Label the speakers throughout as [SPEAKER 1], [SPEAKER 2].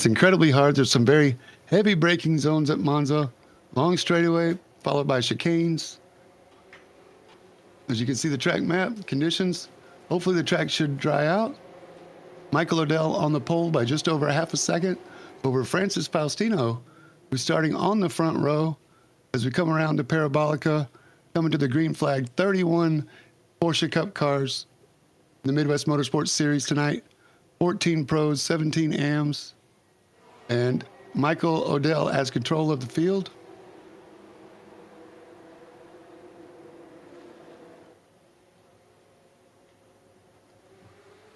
[SPEAKER 1] It's incredibly hard. There's some very heavy braking zones at Monza. Long straightaway, followed by chicanes. As you can see the track map, conditions. Hopefully the track should dry out. Michael Odell on the pole by just over a half a second over Francis Faustino, who's starting on the front row as we come around to Parabolica, coming to the green flag. 31 Porsche Cup cars in the Midwest Motorsports Series tonight. 14 pros, 17 AMs, and Michael Odell has control of the field.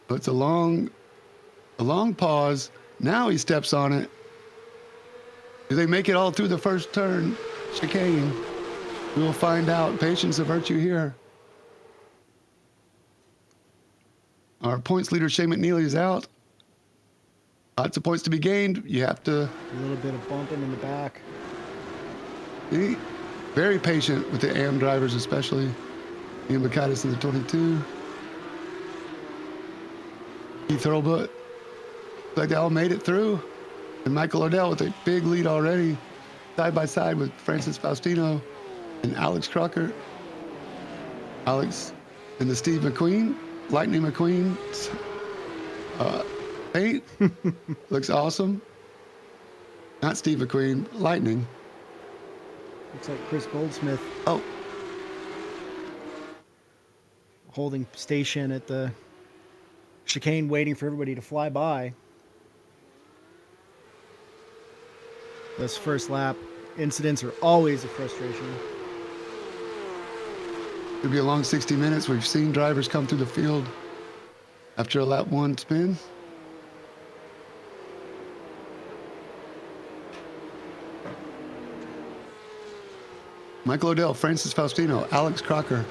[SPEAKER 1] But it's a long pause. Now he steps on it. Do they make it all through the first turn? Chicane. We will find out. Patience, a virtue here. Our points leader, Shea McNeely, is out. Lots of points to be gained. You have to...
[SPEAKER 2] A little bit of bumping in the back.
[SPEAKER 1] Very patient with the AM drivers, especially. Ian Bacardis in the 22. Keith Hurlbut. Like they all made it through. And Michael Odell with a big lead already. Side by side with Francis Faustino and Alex Crocker. Alex and the Steve McQueen. Lightning McQueen. Paint. Looks awesome. Not Steve McQueen. Lightning.
[SPEAKER 2] Looks like Chris Goldsmith.
[SPEAKER 1] Oh.
[SPEAKER 2] Holding station at the chicane, waiting for everybody to fly by. Those first lap incidents are always a frustration.
[SPEAKER 1] It'll be a long 60 minutes. We've seen drivers come through the field after a lap one spin. Michael Odell, Francis Faustino, Alex Crocker,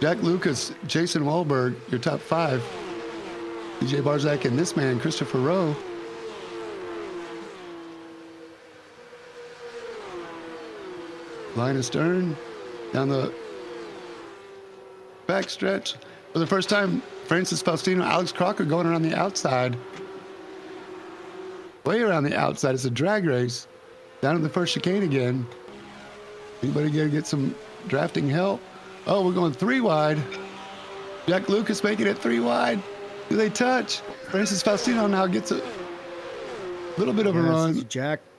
[SPEAKER 1] Jack Lucas, Jason Wahlberg, your top five. DJ Barzak and this man, Christopher Rowe. Line astern, down the backstretch. For the first time, Francis Faustino, Alex Crocker going around the outside. Way around the outside. It's a drag race. Down to the first chicane again. Anybody gonna get some drafting help? Oh, we're going 3 wide. Jack Lucas making it 3 wide. Do they touch? Francis Faustino now gets a little bit of a run.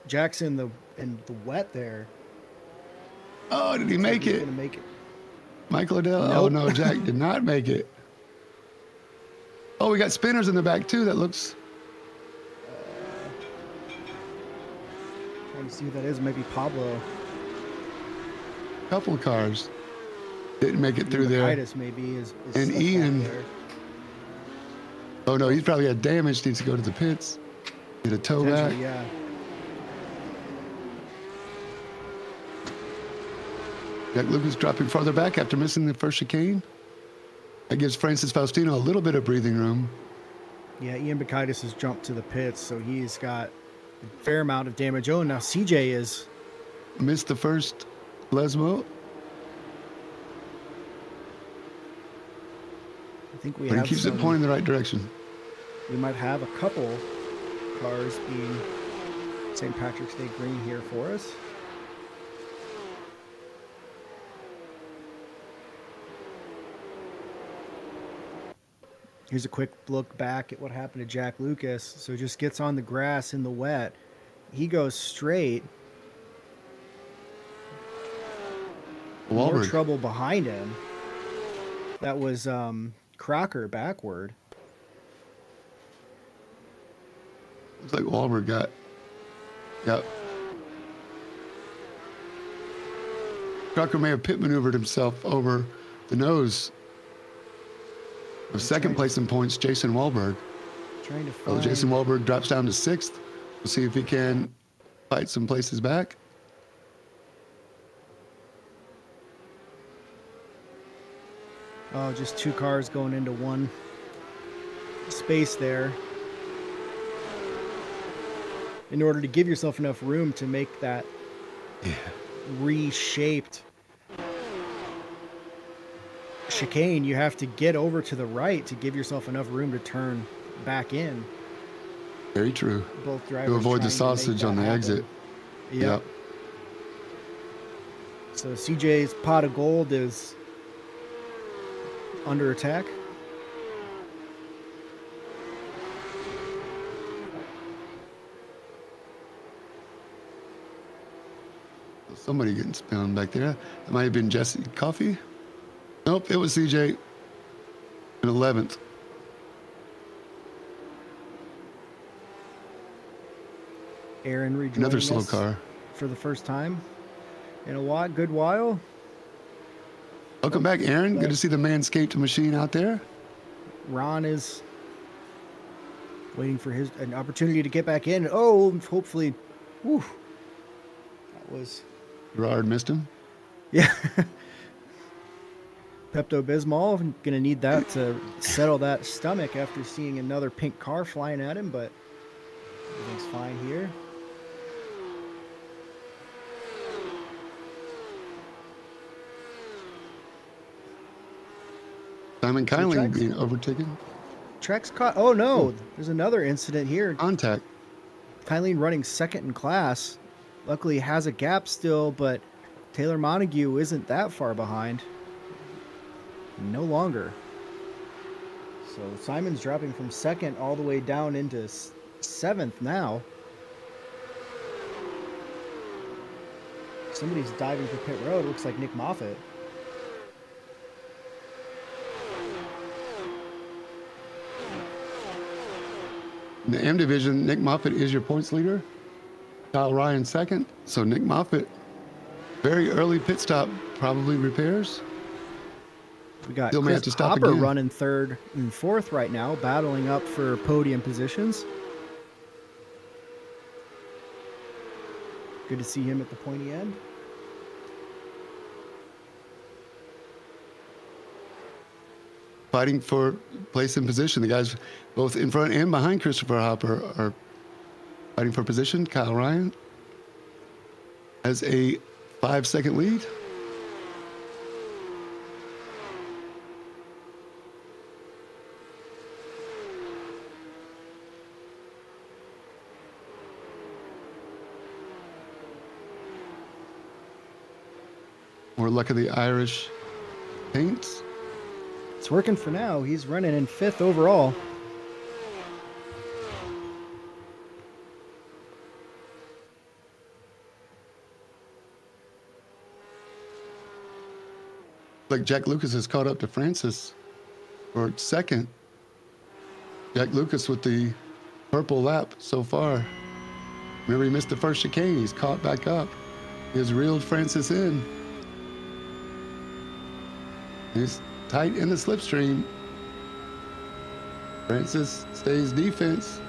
[SPEAKER 2] Jack's in the wet there.
[SPEAKER 1] Oh, did he make it?
[SPEAKER 2] Gonna make it.
[SPEAKER 1] Michael Odell?
[SPEAKER 2] Nope.
[SPEAKER 1] Oh, no, Jack did not make it. Oh, we got spinners in the back, too. That looks...
[SPEAKER 2] Trying to see who that is. Maybe Pablo.
[SPEAKER 1] Couple cars didn't make it through there.
[SPEAKER 2] Maybe is
[SPEAKER 1] and Ian...
[SPEAKER 2] there.
[SPEAKER 1] Oh, no, he's probably got damage. Needs to go to the pits. Get a tow back.
[SPEAKER 2] Yeah.
[SPEAKER 1] Jack Lucas dropping farther back after missing the first chicane. That gives Francis Faustino a little bit of breathing room.
[SPEAKER 2] Yeah, Ian Bacardis has jumped to the pits, so he's got a fair amount of damage. Oh, now CJ is...
[SPEAKER 1] Missed the first Lesmo.
[SPEAKER 2] I think we
[SPEAKER 1] But
[SPEAKER 2] have
[SPEAKER 1] he keeps it pointing in the right direction.
[SPEAKER 2] We might have a couple cars being St. Patrick's Day green here for us. Here's a quick look back at what happened to Jack Lucas. So just gets on the grass in the wet. He goes straight. More trouble behind him. That was Crocker backward.
[SPEAKER 1] Looks like Wahlberg got... Yep. Crocker may have pit maneuvered himself over the nose of second place in points, Jason Wahlberg.
[SPEAKER 2] Trying to find...
[SPEAKER 1] Jason Wahlberg drops down to 6th. We'll see if he can fight some places back.
[SPEAKER 2] Oh, just 2 cars going into one space there. In order to give yourself enough room to make that reshaped chicane, you have to get over to the right to give yourself enough room to turn back in.
[SPEAKER 1] Very true.
[SPEAKER 2] Both drivers
[SPEAKER 1] To avoid the
[SPEAKER 2] trying to make
[SPEAKER 1] sausage
[SPEAKER 2] that
[SPEAKER 1] on the
[SPEAKER 2] happen.
[SPEAKER 1] exit.
[SPEAKER 2] Yep. So CJ's pot of gold is under attack.
[SPEAKER 1] Somebody getting spun back there. That might have been Jesse Coffee. Nope, it was CJ in 11th.
[SPEAKER 2] Aaron rejoining
[SPEAKER 1] Another slow
[SPEAKER 2] us
[SPEAKER 1] car.
[SPEAKER 2] for the first time in a good while.
[SPEAKER 1] Welcome back, Aaron. Good to see the Manscaped machine out there.
[SPEAKER 2] Ron is waiting for an opportunity to get back in. Oh, hopefully. Whew, that was...
[SPEAKER 1] Gerard missed him.
[SPEAKER 2] Yeah. Pepto-Bismol. I'm going to need that to settle that stomach after seeing another pink car flying at him, but everything's fine here.
[SPEAKER 1] Simon Kindling being overtaken.
[SPEAKER 2] Trex caught. Oh, no. There's another incident here.
[SPEAKER 1] Contact.
[SPEAKER 2] Kindling running second in class. Luckily has a gap still, but Taylor Montague isn't that far behind. No longer. So Simon's dropping from second all the way down into seventh now. Somebody's diving for pit road. Looks like Nick Moffitt.
[SPEAKER 1] In the M division, Nick Moffitt is your points leader. Kyle Ryan second. So Nick Moffitt, very early pit stop, probably repairs.
[SPEAKER 2] We got
[SPEAKER 1] Still may have to
[SPEAKER 2] Chris
[SPEAKER 1] stop
[SPEAKER 2] Hopper
[SPEAKER 1] again.
[SPEAKER 2] running third and fourth right now, battling up for podium positions. Good to see him at the pointy end.
[SPEAKER 1] Fighting for place and position. The guys both in front and behind Christopher Hopper are fighting for position. Kyle Ryan has a 5-second lead. More luck of the Irish paints.
[SPEAKER 2] It's working for now. He's running in fifth overall.
[SPEAKER 1] Like Jack Lucas has caught up to Francis for second. Jack Lucas with the purple lap so far. Remember, he missed the first chicane. He's caught back up. He has reeled Francis in. He's tight in the slipstream. Francis stays defense.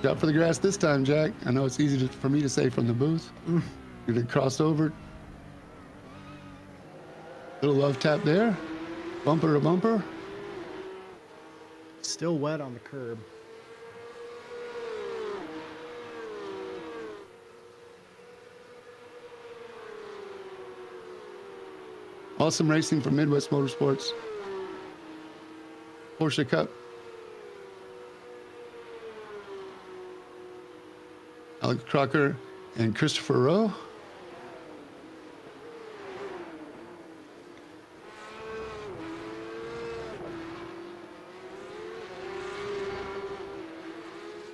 [SPEAKER 1] Drop for the grass this time, Jack. I know it's easy for me to say from the booth. You're gonna cross over. Little love tap there. Bumper to bumper.
[SPEAKER 2] Still wet on the curb.
[SPEAKER 1] Awesome racing from Midwest Motorsports. Porsche Cup. Alex Crocker and Christopher Rowe.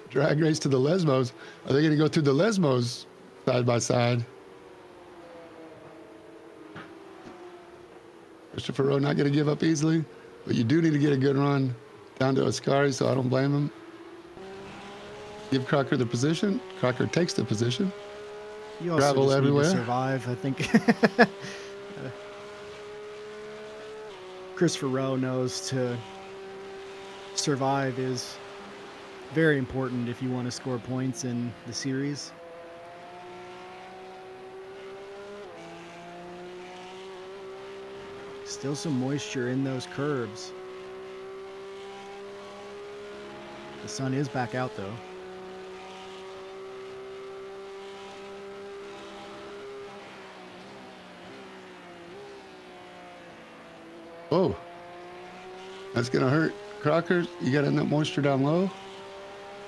[SPEAKER 1] Drag race to the Lesmos. Are they going to go through the Lesmos side by side? Christopher Rowe not going to give up easily, but you do need to get a good run down to Ascari, so I don't blame him. Give Crocker the position. Crocker takes the position.
[SPEAKER 2] You also
[SPEAKER 1] Travel
[SPEAKER 2] just
[SPEAKER 1] everywhere.
[SPEAKER 2] need to survive, I think. Christopher Rowe knows to survive is very important if you want to score points in the series. Still some moisture in those curbs. The sun is back out though.
[SPEAKER 1] Whoa. That's going to hurt. Crocker, you got enough moisture down low?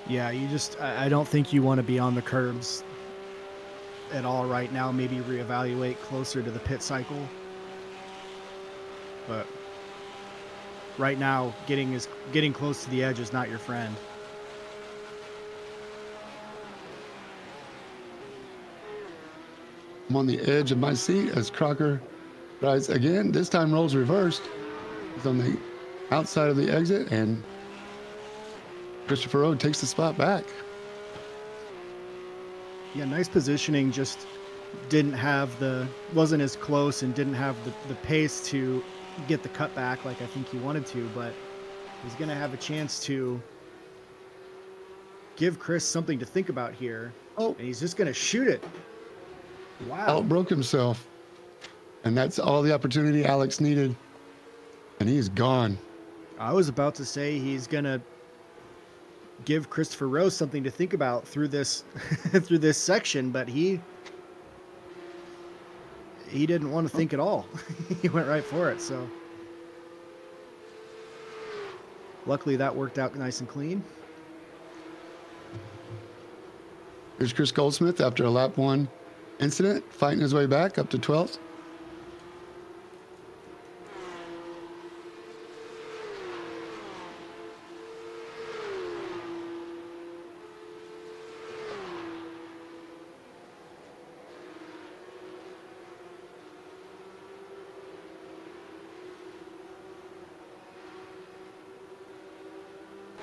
[SPEAKER 2] Yeah, I don't think you want to be on the curbs at all right now. Maybe reevaluate closer to the pit cycle. But right now, getting close to the edge is not your friend.
[SPEAKER 1] I'm on the edge of my seat as Crocker drives again. This time rolls reversed. He's on the outside of the exit, and Christopher Rowe takes the spot back.
[SPEAKER 2] Yeah, nice positioning. Just wasn't as close and didn't have the pace to get the cutback like I think he wanted to, but he's going to have a chance to give Chris something to think about here.
[SPEAKER 1] Oh,
[SPEAKER 2] And he's just going to shoot it. Wow.
[SPEAKER 1] outbroke himself. And that's all the opportunity Alex needed. And he's gone.
[SPEAKER 2] I was about to say he's going to give Christopher Rowe something to think about through this through this section, but he didn't want to think at all. He went right for it. So luckily that worked out nice and clean.
[SPEAKER 1] Here's Chris Goldsmith after a lap 1 incident, fighting his way back up to 12th.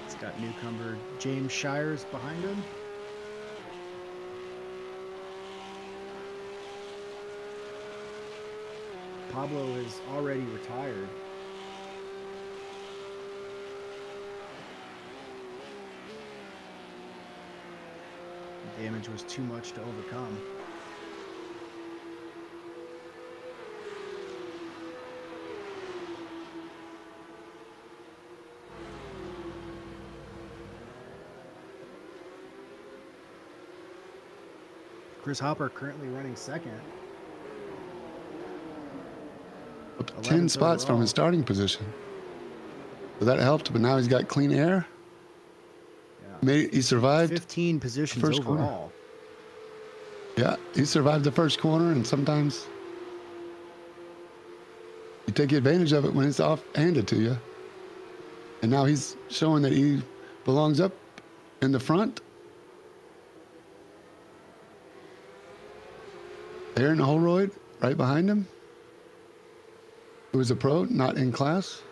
[SPEAKER 2] He's got newcomer James Shires behind him. Pablo is already retired. The damage was too much to overcome. Chris Hopper currently running second.
[SPEAKER 1] Up 10 spots from his starting position. So that helped, but now he's got clean air.
[SPEAKER 2] Yeah.
[SPEAKER 1] He survived
[SPEAKER 2] 15 positions
[SPEAKER 1] first
[SPEAKER 2] overall.
[SPEAKER 1] Yeah, he survived the first corner, and sometimes you take advantage of it when it's off-handed to you. And now he's showing that he belongs up in the front. Aaron Holroyd right behind him, who is a pro, not in class.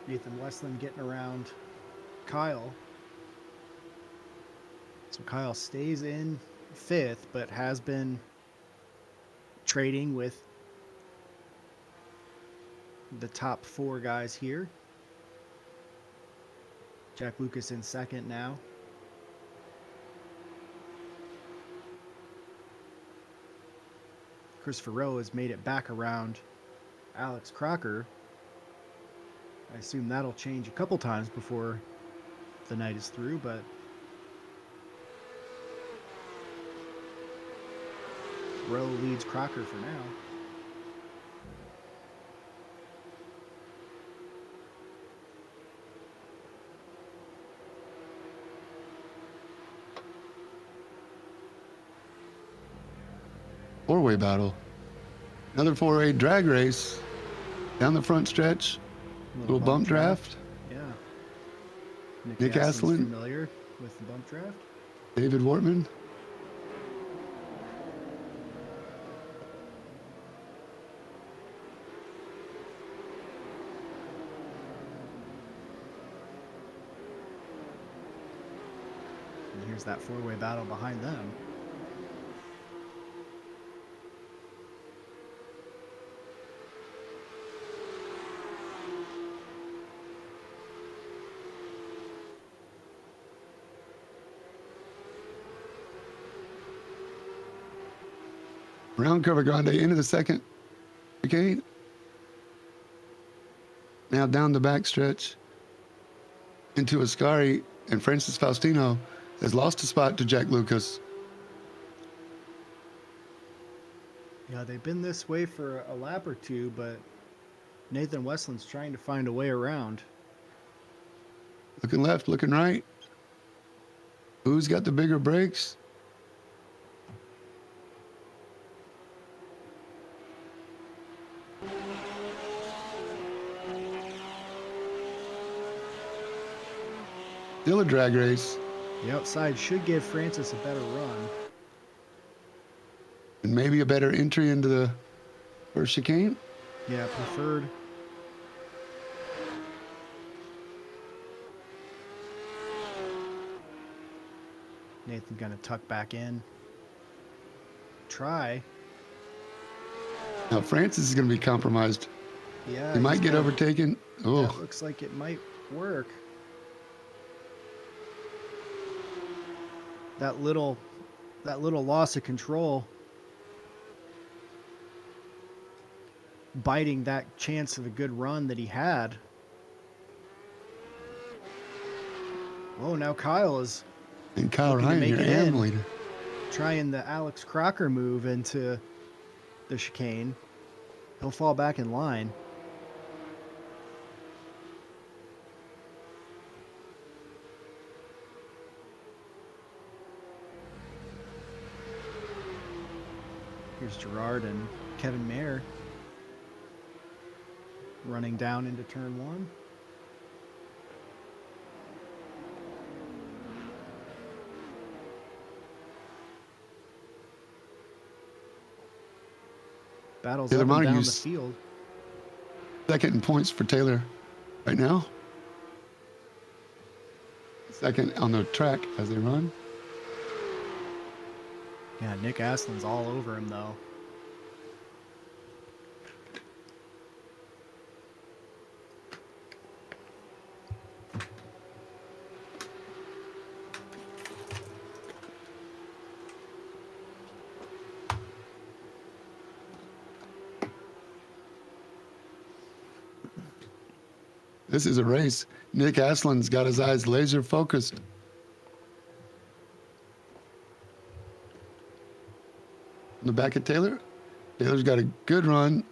[SPEAKER 2] Nathan Westland getting around Kyle. So Kyle stays in 5th, but has been trading with the top 4 guys here. Jack Lucas in 2nd now. Christopher Rowe has made it back around Alex Crocker. I assume that'll change a couple times before the night is through, but Rowe leads Crocker for now.
[SPEAKER 1] Four-way battle. Another 4-way drag race down the front stretch. Little bump draft.
[SPEAKER 2] Yeah.
[SPEAKER 1] Nick Astlin.
[SPEAKER 2] Familiar with the bump draft.
[SPEAKER 1] David Wortman.
[SPEAKER 2] And here's that 4-way battle behind them.
[SPEAKER 1] Round cover grande into the second chicane. Now down the back stretch into Ascari, and Francis Faustino has lost a spot to Jack Lucas.
[SPEAKER 2] Yeah, they've been this way for a lap or two, but Nathan Westland's trying to find a way around.
[SPEAKER 1] Looking left, looking right. Who's got the bigger brakes? Still a drag race.
[SPEAKER 2] The outside should give Francis a better run.
[SPEAKER 1] And maybe a better entry into the first chicane.
[SPEAKER 2] Yeah, preferred. Nathan gonna tuck back in. Try.
[SPEAKER 1] Now Francis is going to be compromised.
[SPEAKER 2] Yeah,
[SPEAKER 1] He might get
[SPEAKER 2] gonna,
[SPEAKER 1] overtaken.
[SPEAKER 2] That
[SPEAKER 1] Oh,
[SPEAKER 2] looks like it might work. That little loss of control, biting that chance of a good run that he had. Oh, now Kyle is
[SPEAKER 1] and Kyle
[SPEAKER 2] looking to
[SPEAKER 1] Ryan
[SPEAKER 2] make
[SPEAKER 1] here,
[SPEAKER 2] it in.
[SPEAKER 1] and leader.
[SPEAKER 2] Trying the Alex Crocker move into the chicane. He'll fall back in line. Here's Gerard and Kevin Mayer running down into turn one. Battles
[SPEAKER 1] Taylor
[SPEAKER 2] up and down the
[SPEAKER 1] Montague's
[SPEAKER 2] field.
[SPEAKER 1] second in points for Taylor right now. Second on the track as they run.
[SPEAKER 2] Yeah, Nick Aslan's all over him, though.
[SPEAKER 1] This is a race. Nick Aslan's got his eyes laser focused. On the back of Taylor. Taylor's got a good run.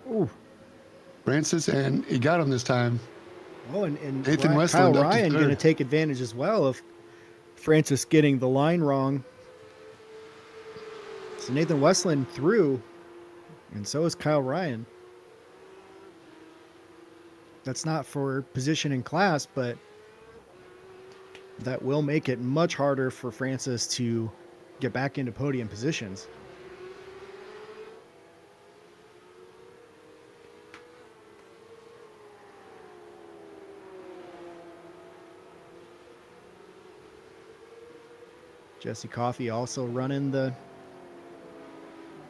[SPEAKER 2] Ooh.
[SPEAKER 1] Francis, and he got him this time.
[SPEAKER 2] Oh, and
[SPEAKER 1] Nathan
[SPEAKER 2] Kyle
[SPEAKER 1] Westland up to
[SPEAKER 2] Ryan going to
[SPEAKER 1] third.
[SPEAKER 2] take advantage as well of Francis getting the line wrong. So Nathan Westland through, and so is Kyle Ryan. That's not for position in class, but that will make it much harder for Francis to get back into podium positions. Jesse Coffey also running the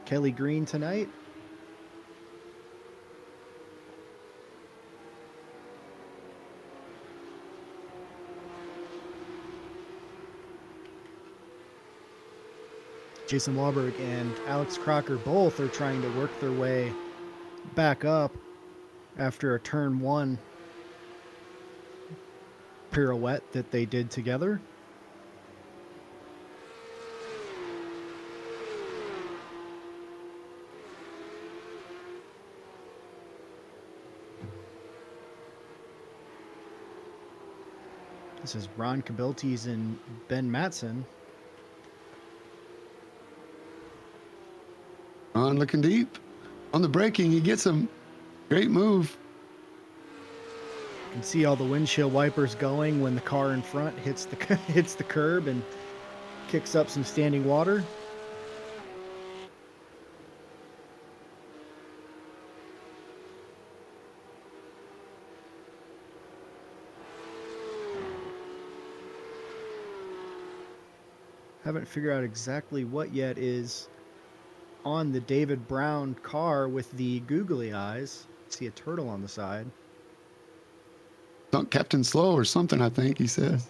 [SPEAKER 2] Kelly Green tonight. Jason Wahlberg and Alex Crocker both are trying to work their way back up after a turn one pirouette that they did together. This is Ron Kabiltes and Ben Matson.
[SPEAKER 1] Ron looking deep. On the braking, he gets him. Great move.
[SPEAKER 2] You can see all the windshield wipers going when the car in front hits the hits the curb and kicks up some standing water. Haven't figured out exactly what yet is on the David Brown car with the googly eyes. See a turtle on the side.
[SPEAKER 1] Captain Slow or something, I think he says.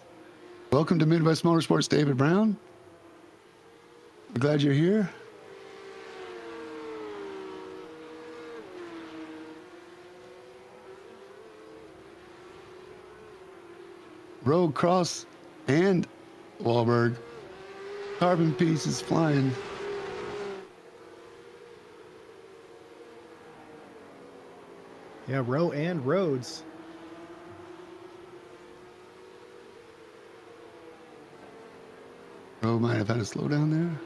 [SPEAKER 1] Welcome to Midwest Motorsports, David Brown. We're glad you're here. Rogue, Cross, and Wahlberg Carbon pieces flying.
[SPEAKER 2] Yeah, Rowe and Rhodes.
[SPEAKER 1] Oh, might have had a slowdown there.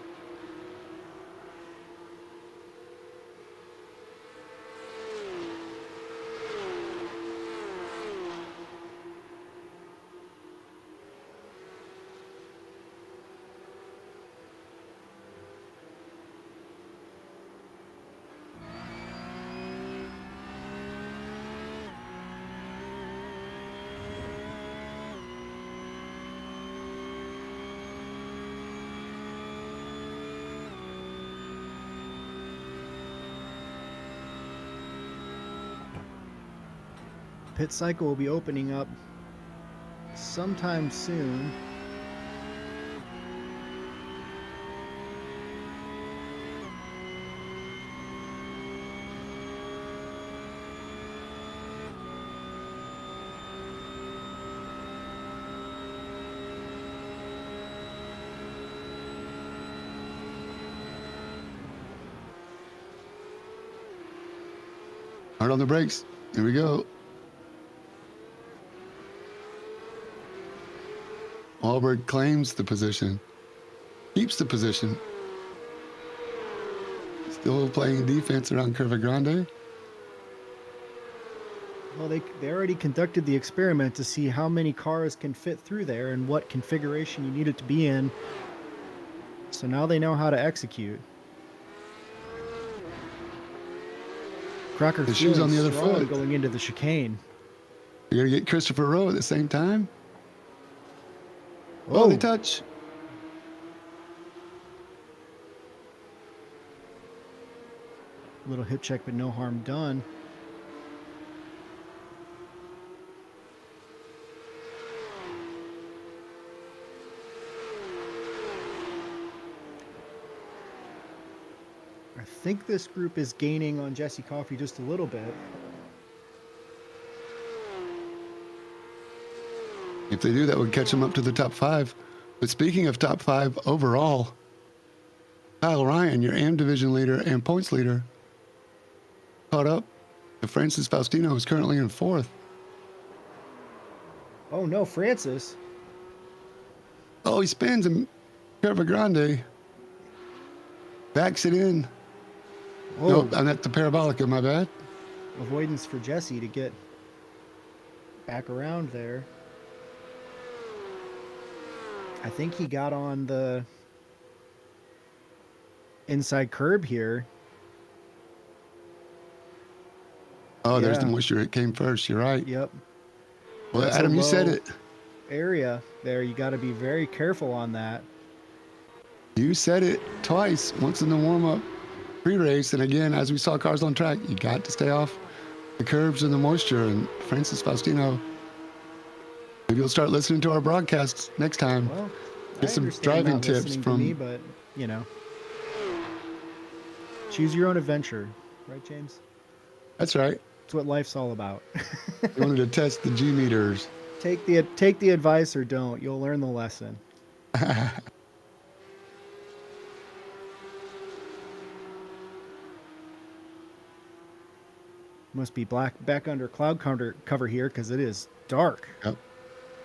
[SPEAKER 2] Pit cycle will be opening up sometime soon.
[SPEAKER 1] Hard on the brakes. Here we go. Wahlberg claims the position. Keeps the position. Still playing defense around Curva Grande.
[SPEAKER 2] Well, they already conducted the experiment to see how many cars can fit through there and what configuration you need it to be in. So now they know how to execute. Crocker
[SPEAKER 1] The shoe's on the other
[SPEAKER 2] strong
[SPEAKER 1] foot.
[SPEAKER 2] going into the chicane.
[SPEAKER 1] You gotta get Christopher Rowe at the same time.
[SPEAKER 2] Oh,
[SPEAKER 1] Oh, they touch.
[SPEAKER 2] little hip check, but no harm done. I think this group is gaining on Jesse Coffey just a little bit.
[SPEAKER 1] If they do, that would catch them up to the top 5. But speaking of top 5 overall, Kyle Ryan, your AM division leader and points leader, caught up to Francis Faustino, who's currently in 4th.
[SPEAKER 2] Oh no, Francis.
[SPEAKER 1] Oh, he spins and Curva Grande backs it in.
[SPEAKER 2] Oh,
[SPEAKER 1] Nope, I'm at the Parabolica, my bad.
[SPEAKER 2] avoidance for Jesse to get back around there. I think he got on the inside curb here.
[SPEAKER 1] Oh, there's the
[SPEAKER 2] Yeah.
[SPEAKER 1] moisture. It came first. You're right.
[SPEAKER 2] Yep.
[SPEAKER 1] Well,
[SPEAKER 2] That's a
[SPEAKER 1] Adam, you said
[SPEAKER 2] low
[SPEAKER 1] it.
[SPEAKER 2] area there. You got to be very careful on that.
[SPEAKER 1] You said it twice. Once in the warm-up pre-race, and again, as we saw cars on track, you got to stay off the curbs and the moisture. And Francis Faustino, maybe you'll start listening to our broadcasts next time.
[SPEAKER 2] Well,
[SPEAKER 1] Get
[SPEAKER 2] I
[SPEAKER 1] some
[SPEAKER 2] understand
[SPEAKER 1] driving
[SPEAKER 2] not
[SPEAKER 1] tips
[SPEAKER 2] listening
[SPEAKER 1] from.
[SPEAKER 2] to me, but you know, choose your own adventure, right, James?
[SPEAKER 1] That's right.
[SPEAKER 2] That's what life's all about.
[SPEAKER 1] You wanted to test the G meters.
[SPEAKER 2] Take the advice or don't. You'll learn the lesson. Must be back under cloud cover here because it is dark.
[SPEAKER 1] Yep.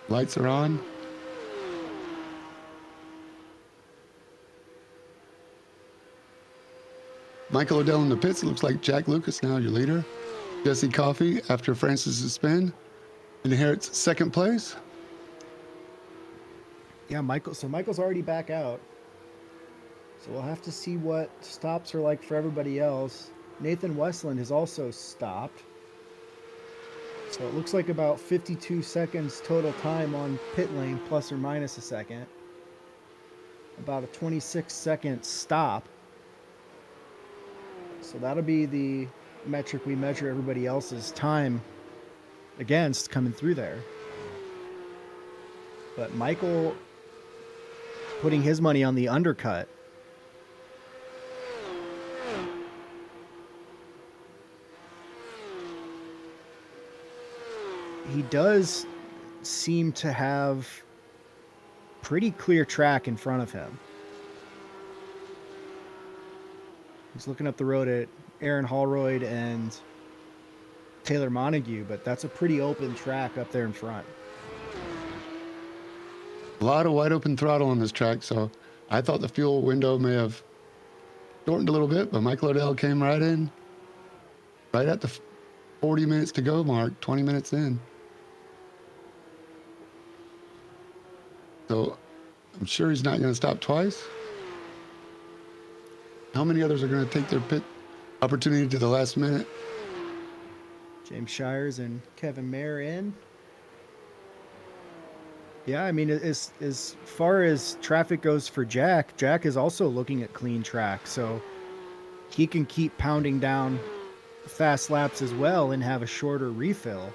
[SPEAKER 1] Lights are on. Michael Odell in the pits. It looks like Jack Lucas now, your leader. Jesse Coffey, after Francis's spin, inherits 2nd place.
[SPEAKER 2] Yeah, Michael. So Michael's already back out. So we'll have to see what stops are like for everybody else. Nathan Westland has also stopped. So it looks like about 52 seconds total time on pit lane, plus or minus a second. About a 26-second stop. So that'll be the metric we measure everybody else's time against coming through there. But Michael putting his money on the undercut. He does seem to have pretty clear track in front of him. He's looking up the road at Aaron Holroyd and Taylor Montague, but that's a pretty open track up there in front.
[SPEAKER 1] A lot of wide open throttle on this track, so I thought the fuel window may have shortened a little bit, but Michael Odell came right in, right at the 40 minutes to go mark, 20 minutes in. So I'm sure he's not going to stop twice. How many others are going to take their pit opportunity to the last minute?
[SPEAKER 2] James Shires and Kevin Mayer in. Yeah, I mean, as far as traffic goes for Jack is also looking at clean track, so he can keep pounding down fast laps as well and have a shorter refill.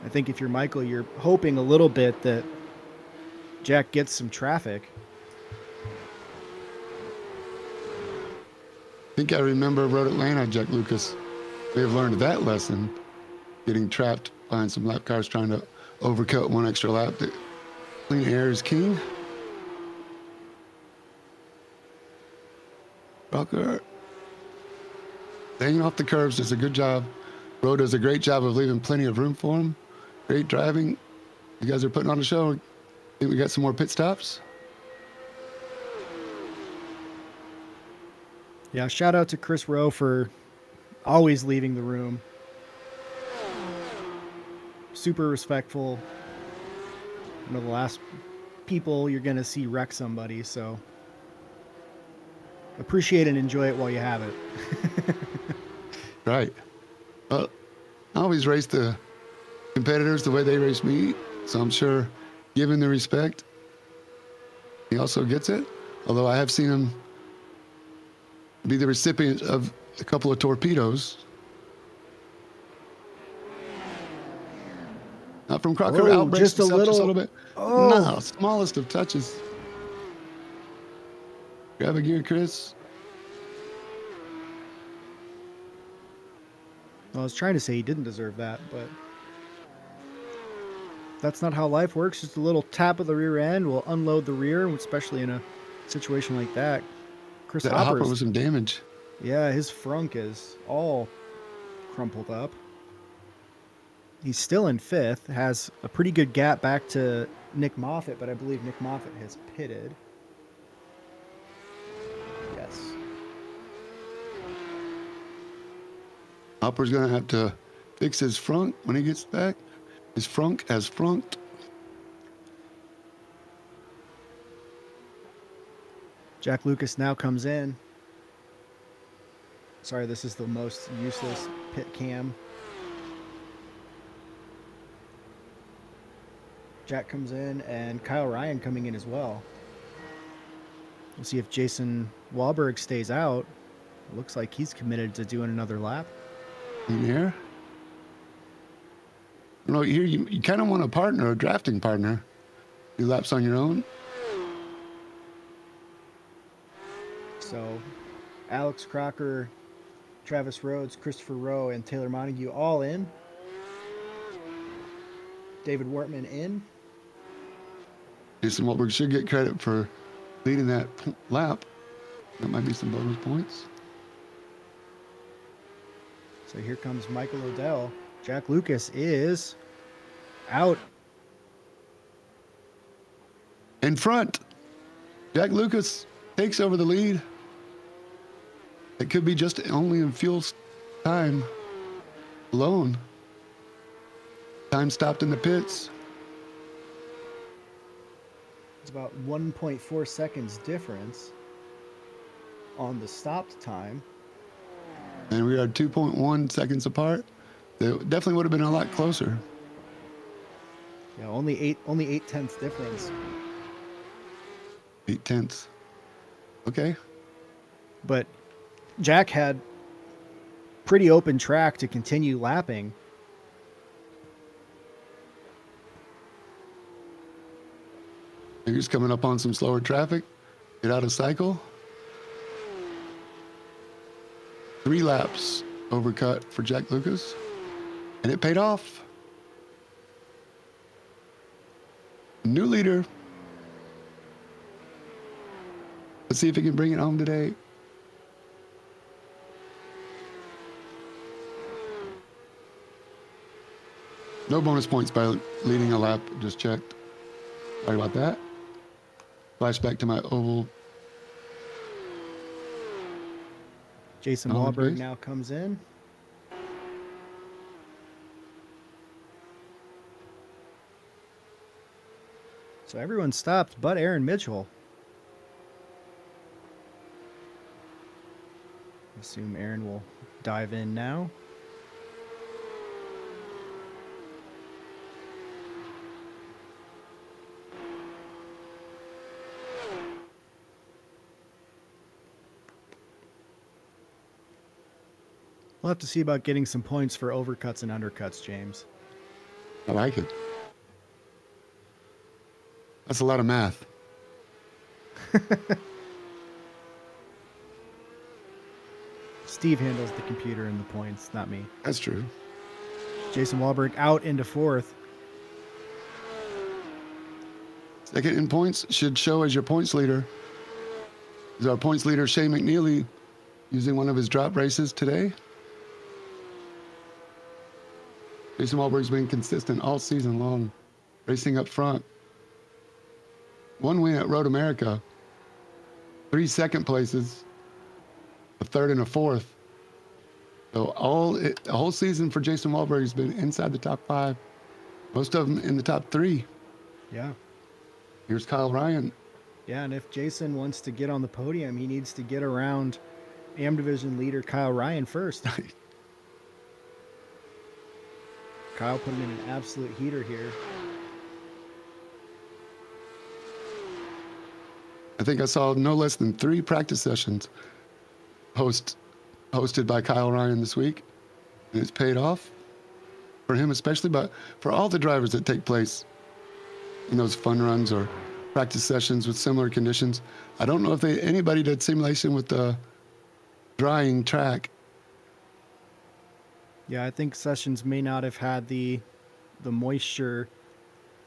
[SPEAKER 2] I think if you're Michael, you're hoping a little bit that Jack gets some traffic.
[SPEAKER 1] I think I remember Road Atlanta, Jack Lucas. We have learned that lesson, getting trapped behind some lap cars trying to overcut one extra lap. Clean air is king. Rucker hanging off the curves does a good job. Road does a great job of leaving plenty of room for him. Great driving. You guys are putting on a show. Think we got some more pit stops?
[SPEAKER 2] Yeah, shout out to Chris Rowe for always leaving the room. Super respectful. One of the last people you're going to see wreck somebody, so appreciate and enjoy it while you have it.
[SPEAKER 1] Right. Well, I always race the competitors the way they race me, so I'm sure, given the respect, he also gets it. Although I have seen him be the recipient of a couple of torpedoes. Not from Crocker.
[SPEAKER 2] Oh,
[SPEAKER 1] Outbreaks
[SPEAKER 2] just a
[SPEAKER 1] himself just a
[SPEAKER 2] little-
[SPEAKER 1] little bit.
[SPEAKER 2] Oh.
[SPEAKER 1] No, smallest of touches. Grab a gear, Chris.
[SPEAKER 2] I was trying to say he didn't deserve that, but that's not how life works. Just a little tap of the rear end will unload the rear, especially in a situation like that. Chris
[SPEAKER 1] That hopper
[SPEAKER 2] Hopper's,
[SPEAKER 1] with some damage.
[SPEAKER 2] yeah, his frunk is all crumpled up. He's still in fifth, has a pretty good gap back to Nick Moffitt, but I believe Nick Moffitt has pitted. Yes.
[SPEAKER 1] Hopper's gonna have to fix his front when he gets back. His frunk has frunked.
[SPEAKER 2] Jack Lucas now comes in. Sorry, this is the most useless pit cam. Jack comes in, and Kyle Ryan coming in as well. We'll see if Jason Wahlberg stays out. Looks like he's committed to doing another lap.
[SPEAKER 1] In here. You know, here you kind of want a partner, a drafting partner. Do laps on your own.
[SPEAKER 2] So, Alex Crocker, Travis Rhodes, Christopher Rowe, and Taylor Montague all in. David Wortman in.
[SPEAKER 1] Jason Wahlberg should get credit for leading that lap. That might be some bonus points.
[SPEAKER 2] So here comes Michael Odell. Jack Lucas is out.
[SPEAKER 1] In front, Jack Lucas takes over the lead. It could be just only in fuel time alone. Time stopped in the pits.
[SPEAKER 2] It's about 1.4 seconds difference on the stopped time.
[SPEAKER 1] And we are 2.1 seconds apart. They definitely would have been a lot closer.
[SPEAKER 2] Yeah, only 8/10 difference.
[SPEAKER 1] 8/10. Okay.
[SPEAKER 2] But Jack had pretty open track to continue lapping.
[SPEAKER 1] Maybe he's coming up on some slower traffic. Get out of cycle. 3 laps overcut for Jack Lucas. And it paid off. New leader. Let's see if he can bring it home today. No bonus points by leading a lap. Just checked. Sorry about that. Flashback to my oval.
[SPEAKER 2] Jason
[SPEAKER 1] Knowledge
[SPEAKER 2] Wahlberg
[SPEAKER 1] base.
[SPEAKER 2] now comes in. So everyone stopped but Aaron Mitchell. Assume Aaron will dive in now. We'll have to see about getting some points for overcuts and undercuts, James.
[SPEAKER 1] I like it. That's a lot of math.
[SPEAKER 2] Steve handles the computer and the points, not me.
[SPEAKER 1] That's true.
[SPEAKER 2] Jason Wahlberg out into fourth.
[SPEAKER 1] Second in points should show as your points leader. Is our points leader Shea McNeely using one of his drop races today? Jason Wahlberg's been consistent all season long, racing up front. 1 win at Road America, 3 second places, a third and a fourth. So the whole season for Jason Wahlberg has been inside the top 5, most of them in the top 3.
[SPEAKER 2] Yeah.
[SPEAKER 1] Here's Kyle Ryan.
[SPEAKER 2] Yeah, and if Jason wants to get on the podium, he needs to get around AM Division leader Kyle Ryan first. Kyle putting in an absolute heater here.
[SPEAKER 1] I think I saw no less than 3 practice sessions hosted by Kyle Ryan this week. And it's paid off for him especially, but for all the drivers that take place in those fun runs or practice sessions with similar conditions. I don't know if anybody did simulation with the drying track.
[SPEAKER 2] Yeah, I think sessions may not have had the moisture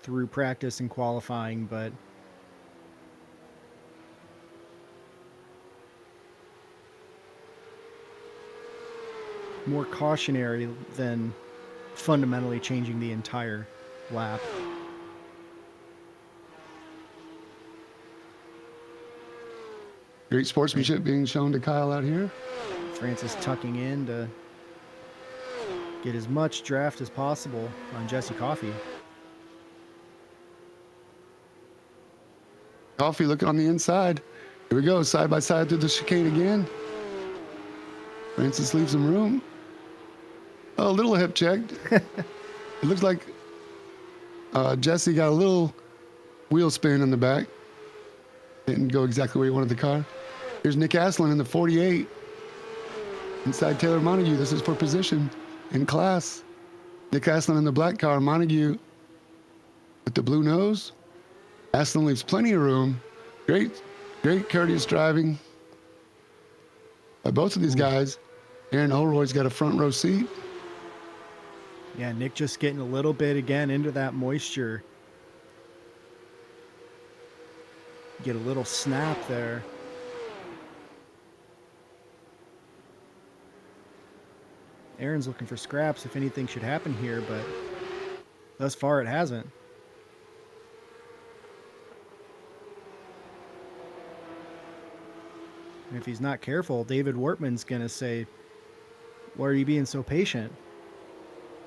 [SPEAKER 2] through practice and qualifying, but more cautionary than fundamentally changing the entire lap.
[SPEAKER 1] Great sportsmanship being shown to Kyle out here.
[SPEAKER 2] Francis tucking in to get as much draft as possible on Jesse Coffey.
[SPEAKER 1] Coffee looking on the inside. Here we go, side by side through the chicane again. Francis leaves some room. Oh, a little hip checked. It looks like Jesse got a little wheel spin in the back. Didn't go exactly where he wanted the car. Here's Nick Aslan in the 48. Inside Taylor Montague. This is for position in class. Nick Aslan in the black car. Montague with the blue nose. Aslan leaves plenty of room. Great courteous driving by both of these guys. Aaron Holroyd's got a front row seat.
[SPEAKER 2] Yeah, Nick just getting a little bit again into that moisture. Get a little snap there. Aaron's looking for scraps if anything should happen here, but thus far it hasn't. And if he's not careful, David Wortman's going to say, why are you being so patient?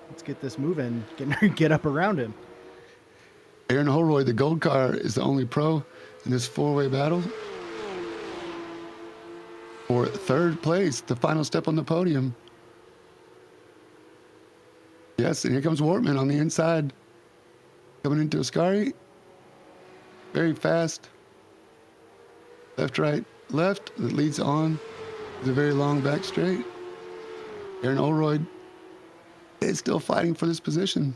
[SPEAKER 2] Let's get this moving, get up around him.
[SPEAKER 1] Aaron Holroyd, the gold car, is the only pro in this 4-way battle. For third place, the final step on the podium. Yes, and here comes Wortman on the inside. Coming into Ascari. Very fast. Left, right, left. That leads on. It's a very long back straight. Aaron Holroyd is still fighting for this position.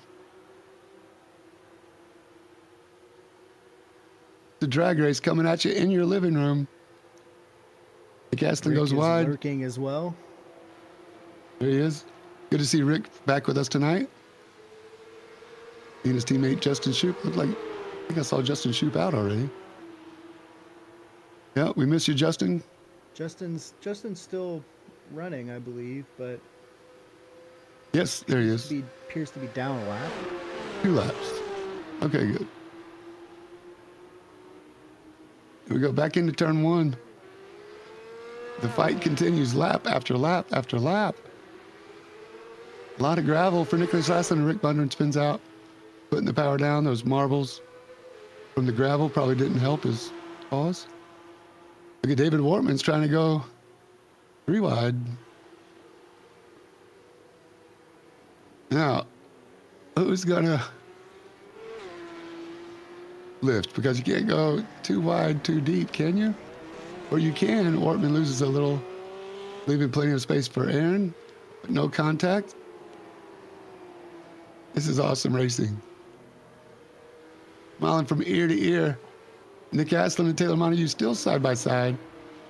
[SPEAKER 1] The drag race coming at you in your living room. The Gaston goes wide.
[SPEAKER 2] Lurking as well.
[SPEAKER 1] There he is. Good to see Rick back with us tonight. He and his teammate Justin Shoup look like think I saw Justin Shoop out already. Yeah, we miss you, Justin.
[SPEAKER 2] Justin's still running, I believe, but
[SPEAKER 1] Yes, there he is.
[SPEAKER 2] appears to be down a lap.
[SPEAKER 1] 2 laps. Okay, good. Here we go back into turn 1. The fight continues lap after lap after lap. A lot of gravel for Nicholas Lasslin, and Rick Bundren spins out, putting the power down. Those marbles from the gravel probably didn't help his cause. Look at David Wortman's trying to go 3 wide. Now, who's gonna lift? Because you can't go too wide, too deep, can you? Or you can. Wortman loses a little, leaving plenty of space for Aaron, but no contact. This is awesome racing. Smiling from ear to ear. Nick Aslin and Taylor Montague still side by side.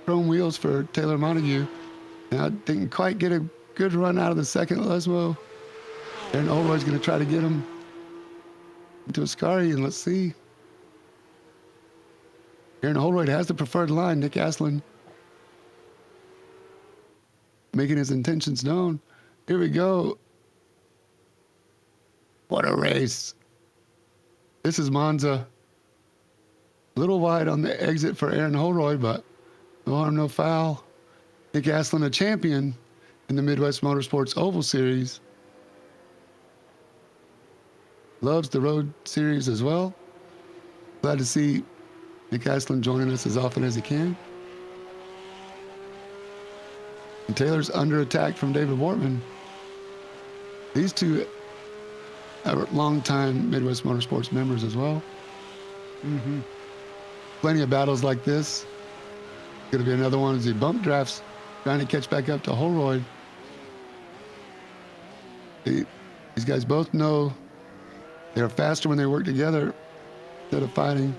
[SPEAKER 1] Chrome wheels for Taylor Montague. Now didn't quite get a good run out of the second Lesmo. Aaron Oldroyd's going to try to get him into Ascari, and let's see. Aaron Oldroyd has the preferred line. Nick Aslin making his intentions known. Here we go. What a race. This is Monza. A little wide on the exit for Aaron Holroyd, but no harm, no foul. Nick Aslin, a champion in the Midwest Motorsports Oval Series. Loves the Road Series as well. Glad to see Nick Aslin joining us as often as he can. And Taylor's under attack from David Wortman. These two are longtime Midwest Motorsports members as well.
[SPEAKER 2] Mm-hmm.
[SPEAKER 1] Plenty of battles like this. Going to be another one as he bump drafts, trying to catch back up to Holroyd. These guys both know they're faster when they work together instead of fighting.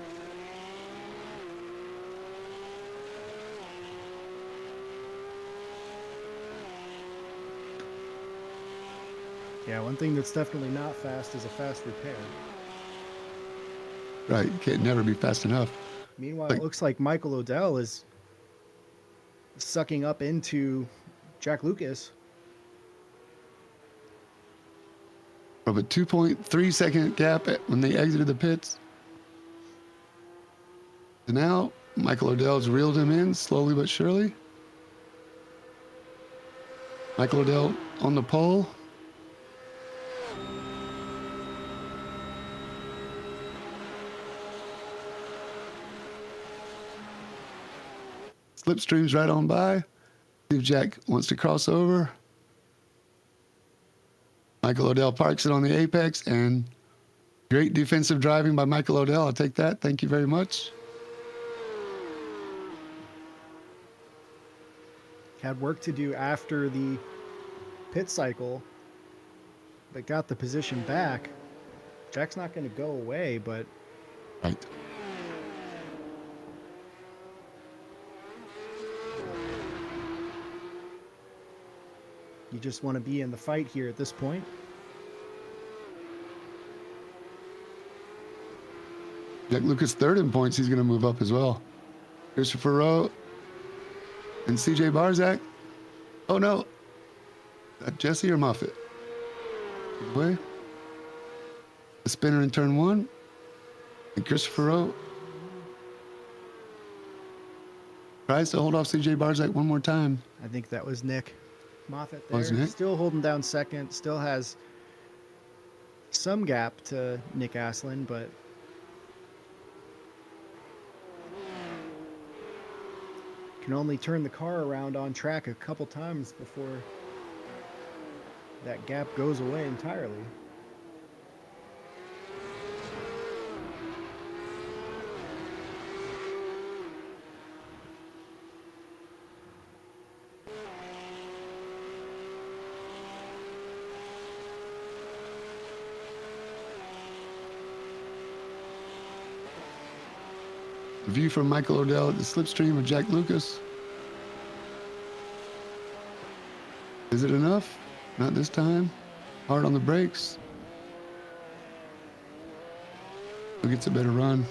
[SPEAKER 2] Yeah, one thing that's definitely not fast is a fast repair.
[SPEAKER 1] Right, you can't never be fast enough.
[SPEAKER 2] Meanwhile, it looks like Michael Odell is sucking up into Jack Lucas.
[SPEAKER 1] Of a 2.3 second gap when they exited the pits. And now Michael Odell's reeled him in slowly but surely. Michael Odell on the pole. Slipstream's right on by. See if Jack wants to cross over. Michael Odell parks it on the apex, and great defensive driving by Michael Odell. I'll take that. Thank you very much.
[SPEAKER 2] Had work to do after the pit cycle, but got the position back. Jack's not going to go away, but
[SPEAKER 1] Right.
[SPEAKER 2] you just want to be in the fight here at this point.
[SPEAKER 1] Jack Lucas third in points. He's going to move up as well. Christopher Rowe and CJ Barzak. Oh no. Jesse or Moffitt? Good way. The spinner in turn 1. And Christopher Rowe tries to hold off CJ Barzak one more time.
[SPEAKER 2] I think that was Nick Moffitt there.
[SPEAKER 1] Was Nick?
[SPEAKER 2] Still holding down second. Still has some gap to Nick Aslin, but can only turn the car around on track a couple times before that gap goes away entirely.
[SPEAKER 1] The view from Michael Odell at the slipstream of Jack Lucas. Is it enough? Not this time. Hard on the brakes. Who gets a better run?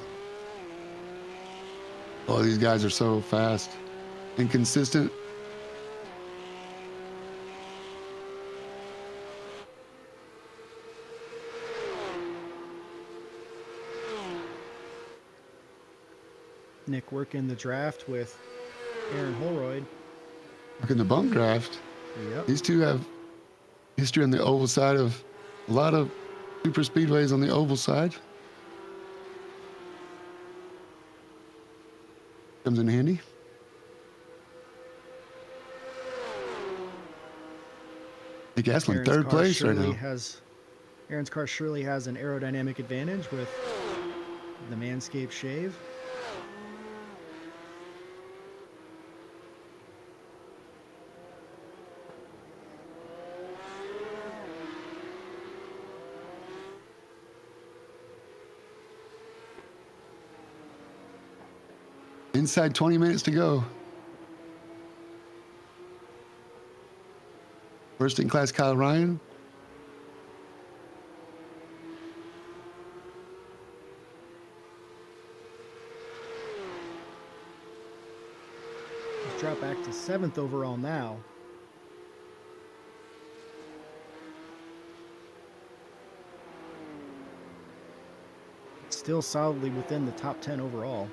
[SPEAKER 1] Oh, these guys are so fast and consistent.
[SPEAKER 2] Nick working the draft with Aaron Holroyd.
[SPEAKER 1] Look in the bump draft.
[SPEAKER 2] Yep.
[SPEAKER 1] These two have history on the oval side of a lot of super speedways on the oval side. Comes in handy. Nick Astlin,
[SPEAKER 2] Aaron's
[SPEAKER 1] third
[SPEAKER 2] car
[SPEAKER 1] place right
[SPEAKER 2] surely
[SPEAKER 1] now.
[SPEAKER 2] Aaron's car surely has an aerodynamic advantage with the Manscaped shave.
[SPEAKER 1] Inside 20 minutes to go. First in class, Kyle Ryan.
[SPEAKER 2] Let's drop back to 7th overall now. Still solidly within the top 10 overall.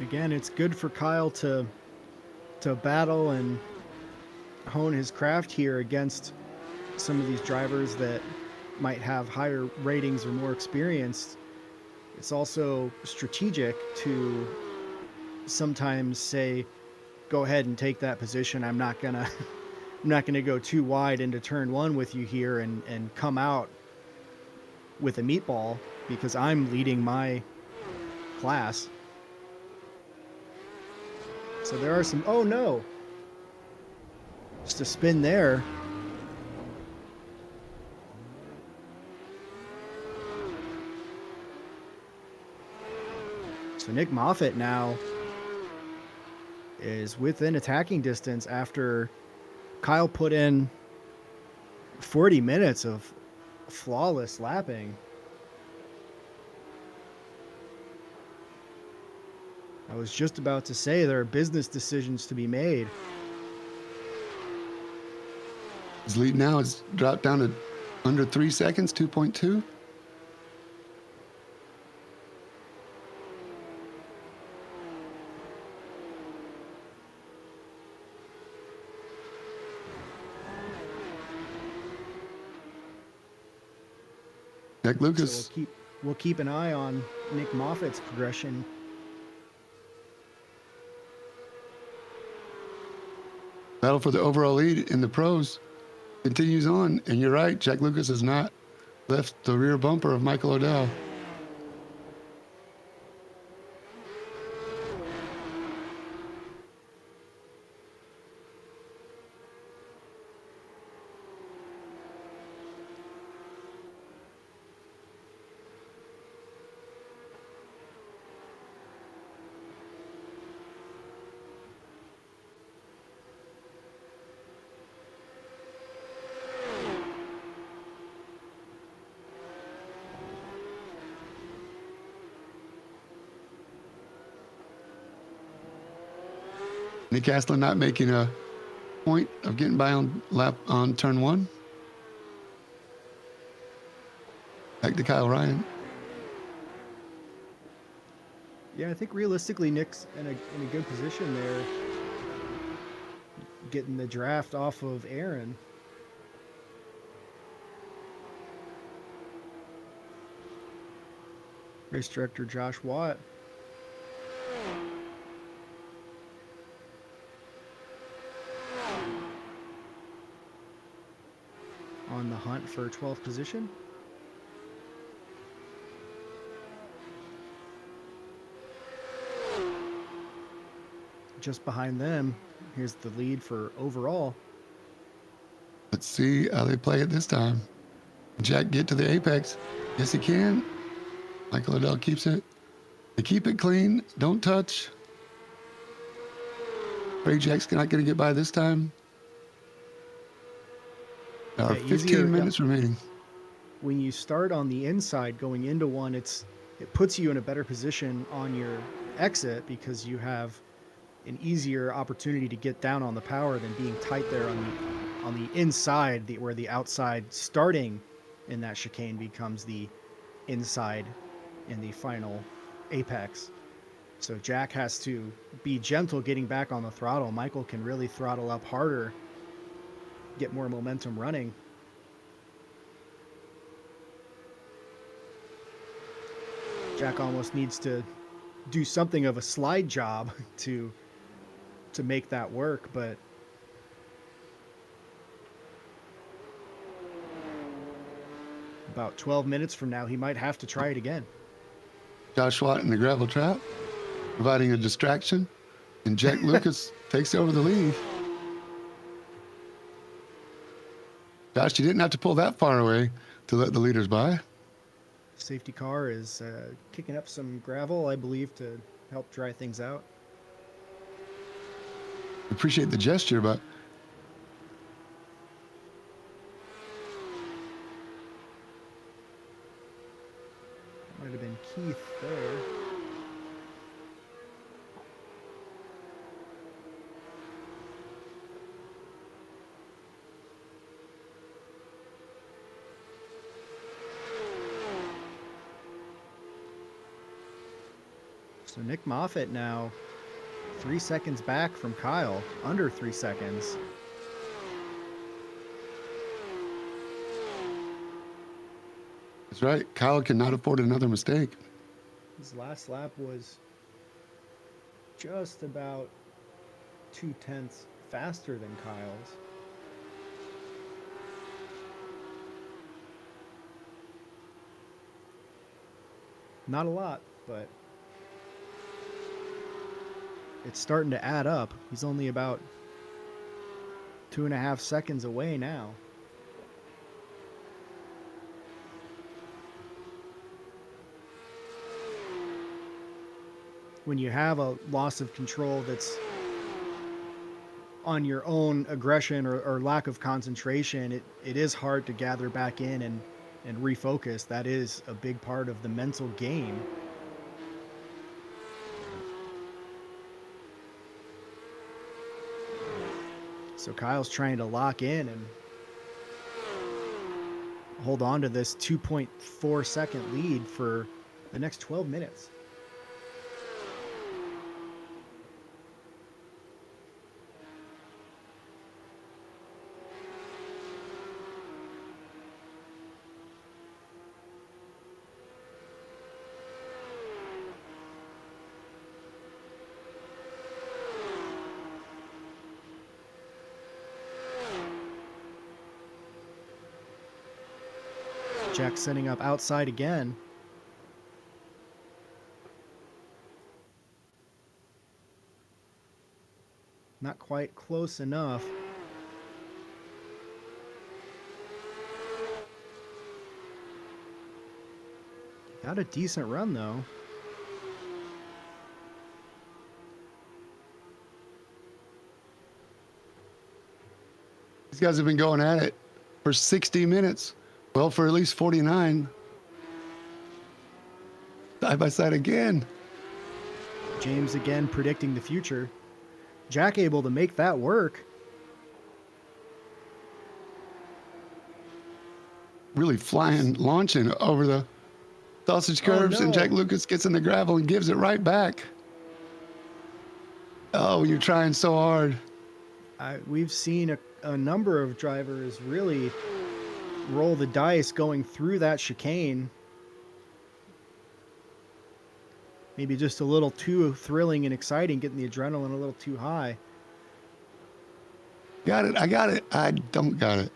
[SPEAKER 2] Again, it's good for Kyle to battle and hone his craft here against some of these drivers that might have higher ratings or more experience. It's also strategic to sometimes say, go ahead and take that position. I'm not gonna go too wide into turn one with you here and come out with a meatball because I'm leading my class. So there are some, oh no, just a spin there. So Nick Moffitt now is within attacking distance after Kyle put in 40 minutes of flawless lapping. I was just about to say there are business decisions to be made.
[SPEAKER 1] His lead now is dropped down to under 3 seconds, 2.2. Jack Lucas.
[SPEAKER 2] So we'll keep an eye on Nick Moffitt's progression.
[SPEAKER 1] Battle for the overall lead in the pros continues on, and you're right, Jack Lucas has not left the rear bumper of Michael O'Dowd. Nick Astlin not making a point of getting by on turn one. Back to Kyle Ryan.
[SPEAKER 2] Yeah, I think realistically Nick's in a good position there, getting the draft off of Aaron. Race director Josh Watt hunt for 12th position. Just behind them, here's the lead for overall.
[SPEAKER 1] Let's see how they play it this time. Jack get to the apex. Yes, he can. Michael Liddell keeps it. They keep it clean. Don't touch. Ray Jack's not going to get by this time. There are 15 minutes remaining.
[SPEAKER 2] When you start on the inside going into one, it puts you in a better position on your exit because you have an easier opportunity to get down on the power than being tight there on the inside, where the outside starting in that chicane becomes the inside in the final apex. So Jack has to be gentle getting back on the throttle. Michael can really throttle up harder, get more momentum running. Jack almost needs to do something of a slide job to make that work, but about 12 minutes from now, he might have to try it again.
[SPEAKER 1] Josh Watt in the gravel trap, providing a distraction, and Jack Lucas takes over the lead. Josh, you didn't have to pull that far away to let the leaders by.
[SPEAKER 2] Safety car is kicking up some gravel, I believe, to help dry things out.
[SPEAKER 1] Appreciate the gesture, but
[SPEAKER 2] might have been Keith there. So Nick Moffitt now 3 seconds back from Kyle, under 3 seconds.
[SPEAKER 1] That's right. Kyle cannot afford another mistake.
[SPEAKER 2] His last lap was just about 0.2 faster than Kyle's. Not a lot, but it's starting to add up. He's only about 2.5 seconds away now. When you have a loss of control that's on your own aggression or lack of concentration, it is hard to gather back in and refocus. That is a big part of the mental game. So Kyle's trying to lock in and hold on to this 2.4 second lead for the next 12 minutes. Jack setting up outside again. Not quite close enough. Got a decent run though.
[SPEAKER 1] These guys have been going at it for 60 minutes. Well, for at least 49. Side by side again.
[SPEAKER 2] James again predicting the future. Jack able to make that work.
[SPEAKER 1] Really flying, launching over the sausage curves, and Jack Lucas gets in the gravel and gives it right back. Oh, you're trying so hard.
[SPEAKER 2] We've seen a number of drivers really roll the dice going through that chicane. Maybe just a little too thrilling and exciting, getting the adrenaline a little too high.
[SPEAKER 1] Got it. I got it. I don't got it.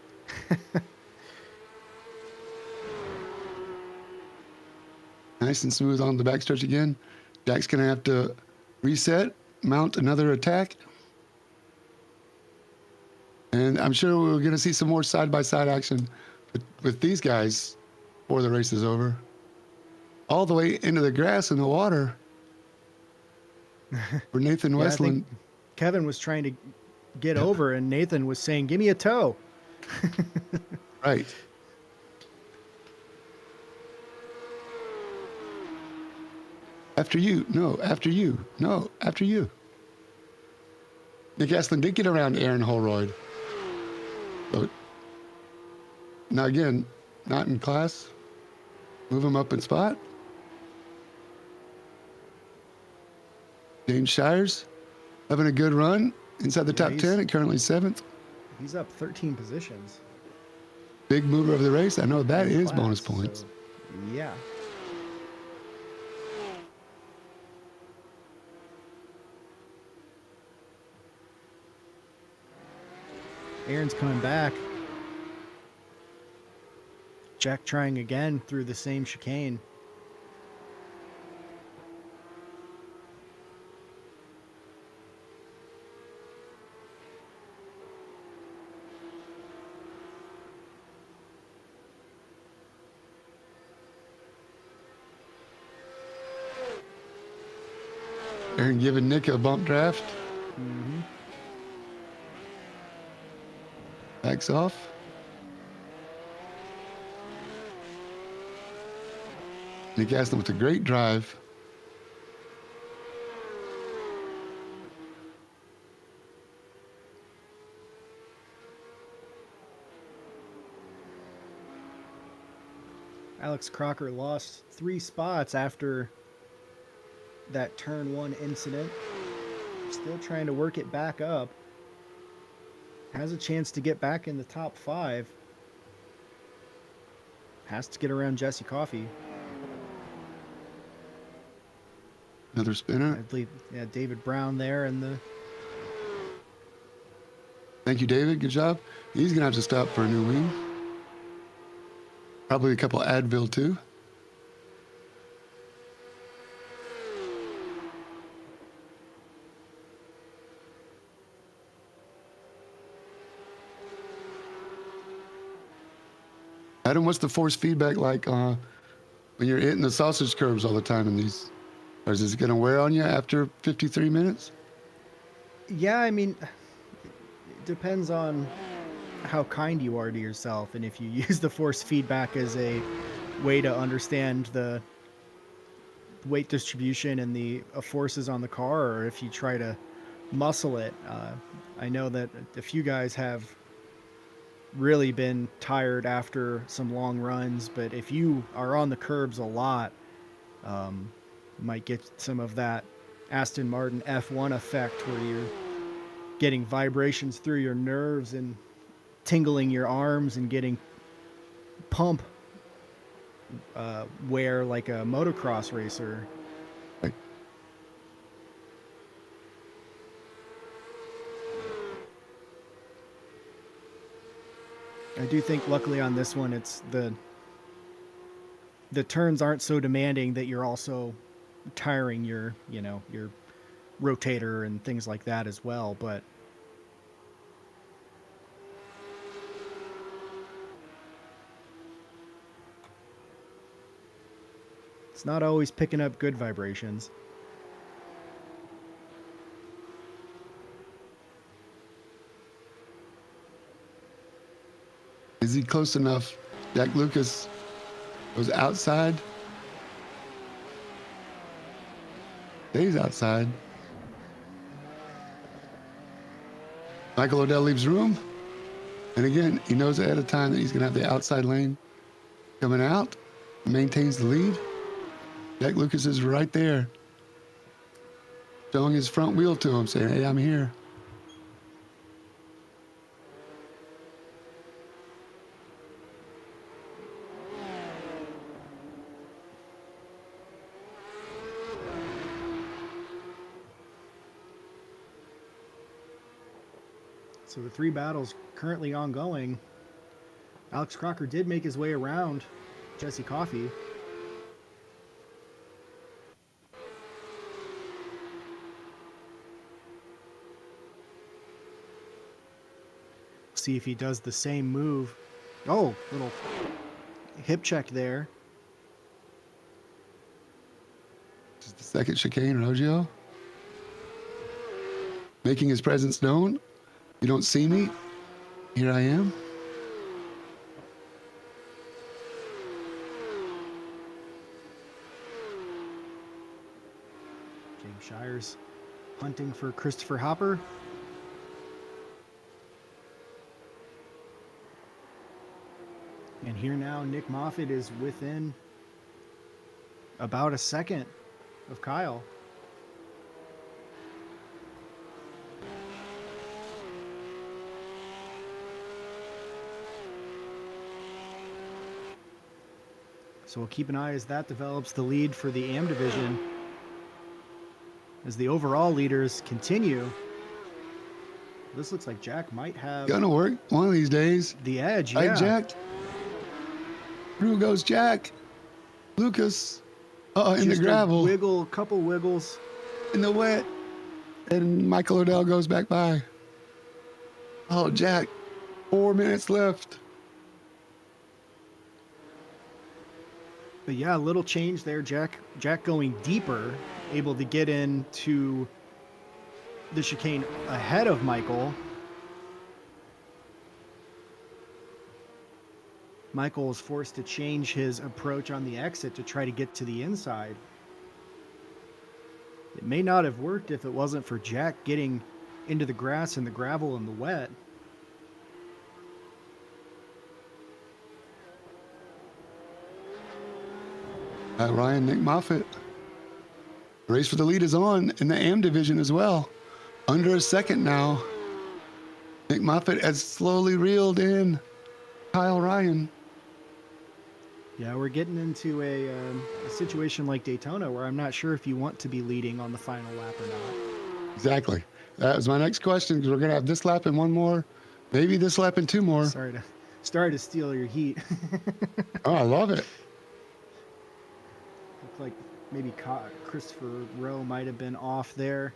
[SPEAKER 1] Nice and smooth on the backstretch again. Jack's going to have to reset, mount another attack. And I'm sure we're going to see some more side-by-side action with these guys before the race is over. All the way into the grass and the water for Nathan
[SPEAKER 2] Yeah, I
[SPEAKER 1] Westland.
[SPEAKER 2] think Kevin was trying to get over, and Nathan was saying, "Give me a toe."
[SPEAKER 1] Right. After you. No, after you. No, after you. Nick Astlin did get around Aaron Holroyd. But now again, not in class. Move him up in spot. James Shires having a good run inside the top 10 at currently 7th.
[SPEAKER 2] He's up 13 positions.
[SPEAKER 1] Big mover of the race. I know that
[SPEAKER 2] in
[SPEAKER 1] is
[SPEAKER 2] class,
[SPEAKER 1] bonus points.
[SPEAKER 2] so, yeah. Aaron's coming back. Jack trying again through the same chicane.
[SPEAKER 1] Aaron giving Nick a bump draft.
[SPEAKER 2] Mm-hmm.
[SPEAKER 1] Backs off. Nick Astlin with a great drive.
[SPEAKER 2] Alex Crocker lost 3 spots after that turn 1 incident. Still trying to work it back up. Has a chance to get back in the top 5. Has to get around Jesse Coffey.
[SPEAKER 1] Another
[SPEAKER 2] I
[SPEAKER 1] spinner.
[SPEAKER 2] believe, yeah, David Brown there and the.
[SPEAKER 1] Thank you, David. Good job. He's going to have to stop for a new wing. Probably a couple Advil, too. Adam, what's the force feedback like when you're hitting the sausage curves all the time in these? Or is it going to wear on you after 53 minutes?
[SPEAKER 2] Yeah, I mean, it depends on how kind you are to yourself, and if you use the force feedback as a way to understand the weight distribution and the forces on the car, or if you try to muscle it. I know that a few guys have really been tired after some long runs, but if you are on the curbs a lot, you might get some of that Aston Martin F1 effect where you're getting vibrations through your nerves and tingling your arms and getting pump wear like a motocross racer.
[SPEAKER 1] Right.
[SPEAKER 2] I do think luckily on this one it's the turns aren't so demanding that you're also tiring your rotator and things like that as well, but it's not always picking up good vibrations.
[SPEAKER 1] Is he close enough? Jack Lucas was outside. Stays outside. Michael Odell leaves room. And again, he knows ahead of time that he's going to have the outside lane coming out. Maintains the lead. Jack Lucas is right there, showing his front wheel to him, saying, "Hey, I'm here."
[SPEAKER 2] So the 3 battles currently ongoing. Alex Crocker did make his way around Jesse Coffey. See if he does the same move. Oh, little hip check there.
[SPEAKER 1] This is the second chicane, Roggio. Making his presence known. You don't see me. Here I am.
[SPEAKER 2] James Shires hunting for Christopher Hopper. And here now, Nick Moffitt is within about a second of Kyle. So we'll keep an eye as that develops the lead for the AM division. As the overall leaders continue, this looks like Jack might have
[SPEAKER 1] Gonna work one of these days.
[SPEAKER 2] the edge.
[SPEAKER 1] Right,
[SPEAKER 2] Yeah.
[SPEAKER 1] Jack. Through goes Jack. Lucas. In the
[SPEAKER 2] Just a
[SPEAKER 1] gravel.
[SPEAKER 2] wiggle, couple wiggles.
[SPEAKER 1] In the wet. And Michael Odell goes back by. Oh, Jack. 4 minutes left.
[SPEAKER 2] But yeah, a little change there. Jack going deeper, able to get into the chicane ahead of Michael. Michael was forced to change his approach on the exit to try to get to the inside. It may not have worked if it wasn't for Jack getting into the grass and the gravel and the wet.
[SPEAKER 1] Ryan, Nick Moffitt. Race for the lead is on in the AM division as well. Under a second now. Nick Moffitt has slowly reeled in Kyle Ryan.
[SPEAKER 2] Yeah, we're getting into a situation like Daytona where I'm not sure if you want to be leading on the final lap or not.
[SPEAKER 1] Exactly. That was my next question, because we're going to have this lap and one more. Maybe this lap and two more.
[SPEAKER 2] Sorry to steal your heat.
[SPEAKER 1] Oh, I love it.
[SPEAKER 2] Looked like maybe Christopher Rowe might have been off there.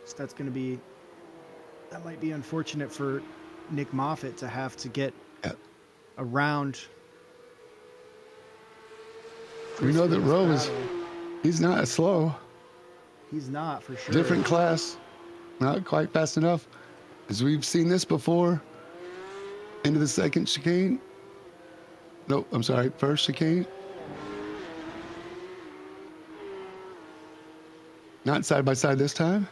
[SPEAKER 2] So that might be unfortunate for Nick Moffitt to have to get around.
[SPEAKER 1] We know that Rowe
[SPEAKER 2] battle.
[SPEAKER 1] he's not slow.
[SPEAKER 2] He's not, for sure.
[SPEAKER 1] Different class. Not quite fast enough. As we've seen this before. Into the second chicane. Nope, I'm sorry, first chicane. Not side by side this time.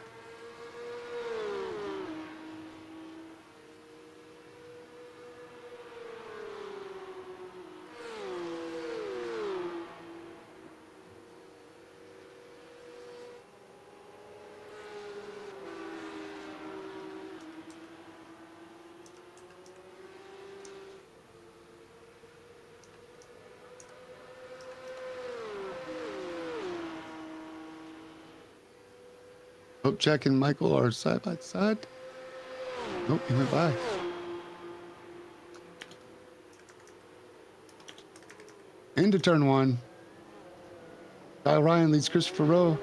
[SPEAKER 1] Hope Jack and Michael are side by side. Nope, he went by. Into turn one. Kyle Ryan leads Christopher Rowe.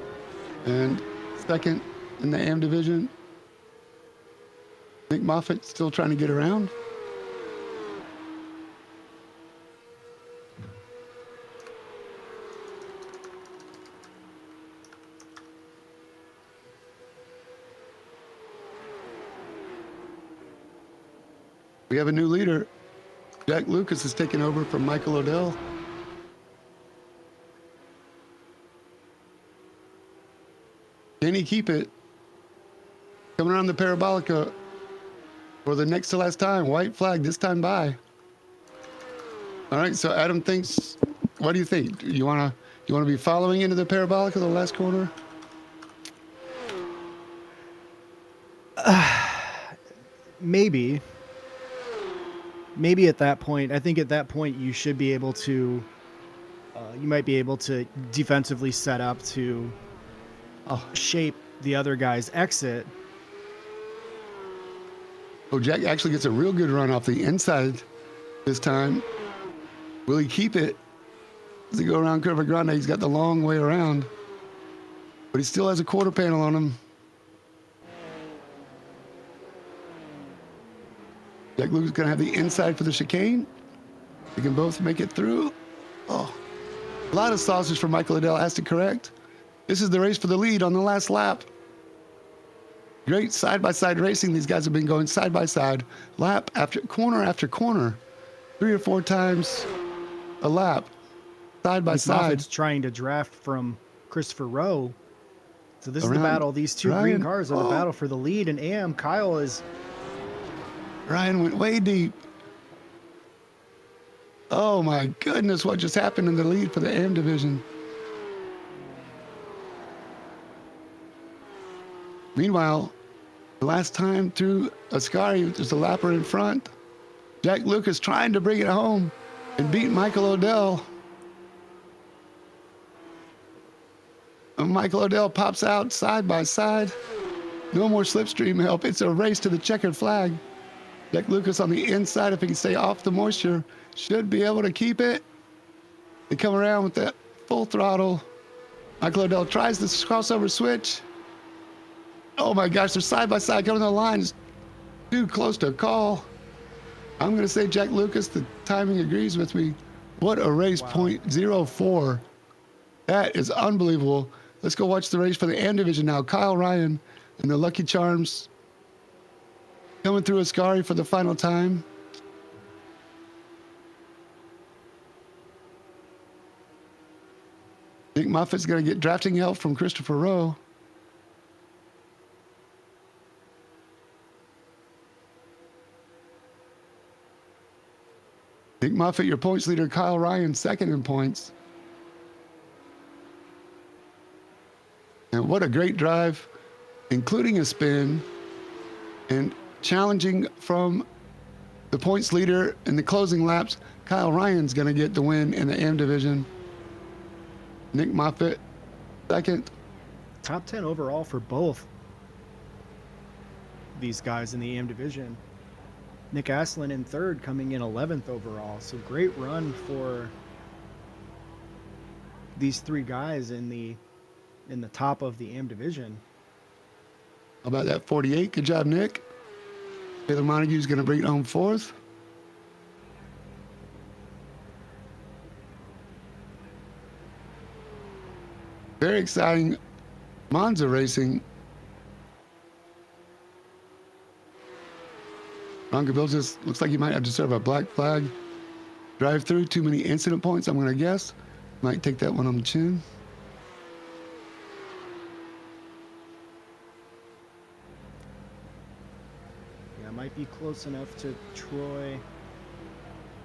[SPEAKER 1] And second in the AM division. Nick Moffitt still trying to get around. We have a new leader. Jack Lucas has taken over from Michael Odell. Can he keep it? Coming around the parabolica for the next to last time. White flag this time by. All right, so Adam thinks, what do you think? You wanna be following into the parabolica the last corner?
[SPEAKER 2] Maybe at that point, I think at that point you should be able to, you might be able to defensively set up to shape the other guy's exit.
[SPEAKER 1] Oh, Jack actually gets a real good run off the inside this time. Will he keep it? Does he go around Curva Grande? He's got the long way around, but he still has a quarter panel on him. Jack Lucas going to have the inside for the chicane. They can both make it through. Oh, a lot of sausage for Michael Liddell has to correct. This is the race for the lead on the last lap. Great side-by-side racing. These guys have been going side-by-side, lap after corner, 3 or 4 times a lap, side-by-side.
[SPEAKER 2] Moffitt's trying to draft from Christopher Rowe. So this is the
[SPEAKER 1] Around
[SPEAKER 2] battle. These two
[SPEAKER 1] Ryan.
[SPEAKER 2] green cars are the battle for the lead. And Kyle is...
[SPEAKER 1] Ryan went way deep. Oh my goodness, what just happened in the lead for the AM division? Meanwhile, the last time through Ascari, there's a lapper in front. Jack Lucas trying to bring it home and beat Michael Odell. And Michael Odell pops out side by side. No more slipstream help. It's a race to the checkered flag. Jack Lucas on the inside, if he can stay off the moisture, should be able to keep it. They come around with that full throttle. Michael Odell tries this crossover switch. Oh my gosh, they're side by side coming to the line. It's too close to a call. I'm going to say Jack Lucas, the timing agrees with me. What a race, wow. 0.04. That is unbelievable. Let's go watch the race for the AM division now. Kyle Ryan and the Lucky Charms coming through Ascari for the final time. Nick Moffitt's going to get drafting help from Christopher Rowe. Nick Moffitt, your points leader. Kyle Ryan, second in points. And what a great drive, including a spin, and challenging from the points leader in the closing laps. Kyle Ryan's going to get the win in the AM division. Nick Moffitt, second.
[SPEAKER 2] Top 10 overall for both these guys in the AM division. Nick Aslan in third, coming in 11th overall. So great run for these three guys in the top of the AM division.
[SPEAKER 1] How about that 48? Good job, Nick. Taylor Montague's going to bring it home fourth. Very exciting Monza racing. Ron Gabilzis looks like he might have to serve a black flag. Drive through, too many incident points, I'm going to guess. Might take that one on the chin.
[SPEAKER 2] Yeah, might be close enough to Troy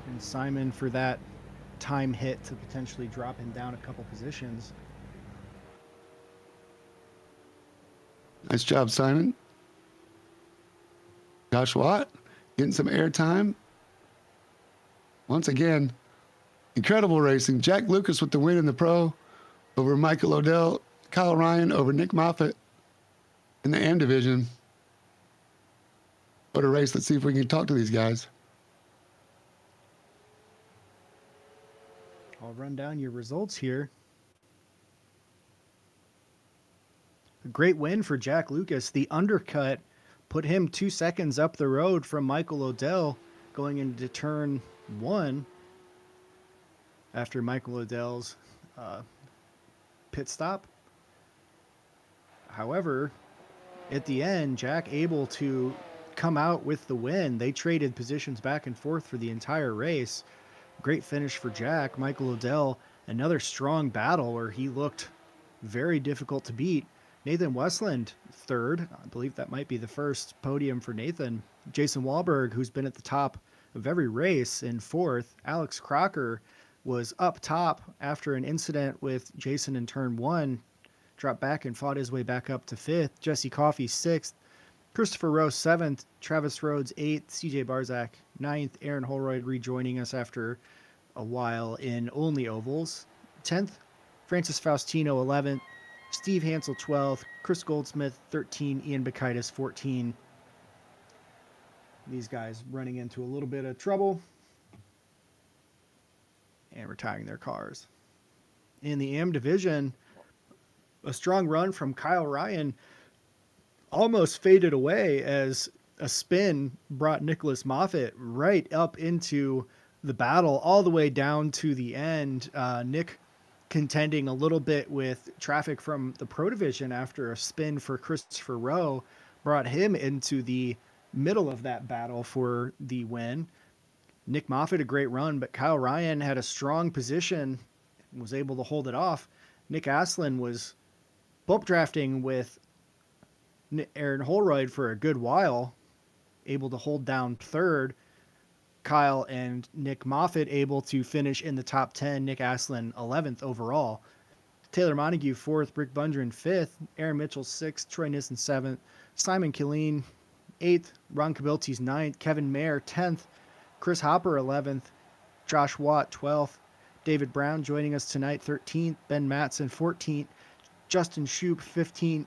[SPEAKER 2] and Simon for that time hit to potentially drop him down a couple positions.
[SPEAKER 1] Nice job, Simon. Josh Watt getting some airtime. Once again, incredible racing. Jack Lucas with the win in the pro over Michael Odell. Kyle Ryan over Nick Moffitt in the AM division. What a race. Let's see if we can talk to these guys.
[SPEAKER 2] I'll run down your results here. A great win for Jack Lucas. The undercut put him 2 seconds up the road from Michael Odell going into turn 1 after Michael Odell's pit stop. However, at the end, Jack able to come out with the win. They traded positions back and forth for the entire race. Great finish for Jack. Michael Odell, another strong battle where he looked very difficult to beat. Nathan Westland, third. I believe that might be the first podium for Nathan. Jason Wahlberg, who's been at the top of every race, in fourth. Alex Crocker was up top after an incident with Jason in turn 1. Dropped back and fought his way back up to fifth. Jesse Coffey, sixth. Christopher Rowe, seventh. Travis Rhodes, eighth. CJ Barzak, ninth. Aaron Holroyd rejoining us after a while in only ovals. 10th. Francis Faustino, 11th. Steve Hansel, 12th. Chris Goldsmith, 13. Ian Bakaitis, 14. These guys running into a little bit of trouble and retiring their cars. In the AM division, a strong run from Kyle Ryan almost faded away as a spin brought Nicholas Moffitt right up into the battle all the way down to the end. Nick contending a little bit with traffic from the Pro Division after a spin for Christopher Rowe brought him into the middle of that battle for the win. Nick Moffitt, a great run, but Kyle Ryan had a strong position, was able to hold it off. Nick Aslin was bump drafting with Aaron Holroyd for a good while, able to hold down third. Kyle and Nick Moffitt able to finish in the top 10. Nick Aslin 11th overall. Taylor Montague 4th. Rick Bundren 5th. Aaron Mitchell 6th. Troy Nissen 7th. Simon Killeen 8th. Ron Kabiltes 9th. Kevin Mayer 10th. Chris Hopper 11th. Josh Watt 12th. David Brown joining us tonight 13th. Ben Matson 14th. Justin Shoup 15th.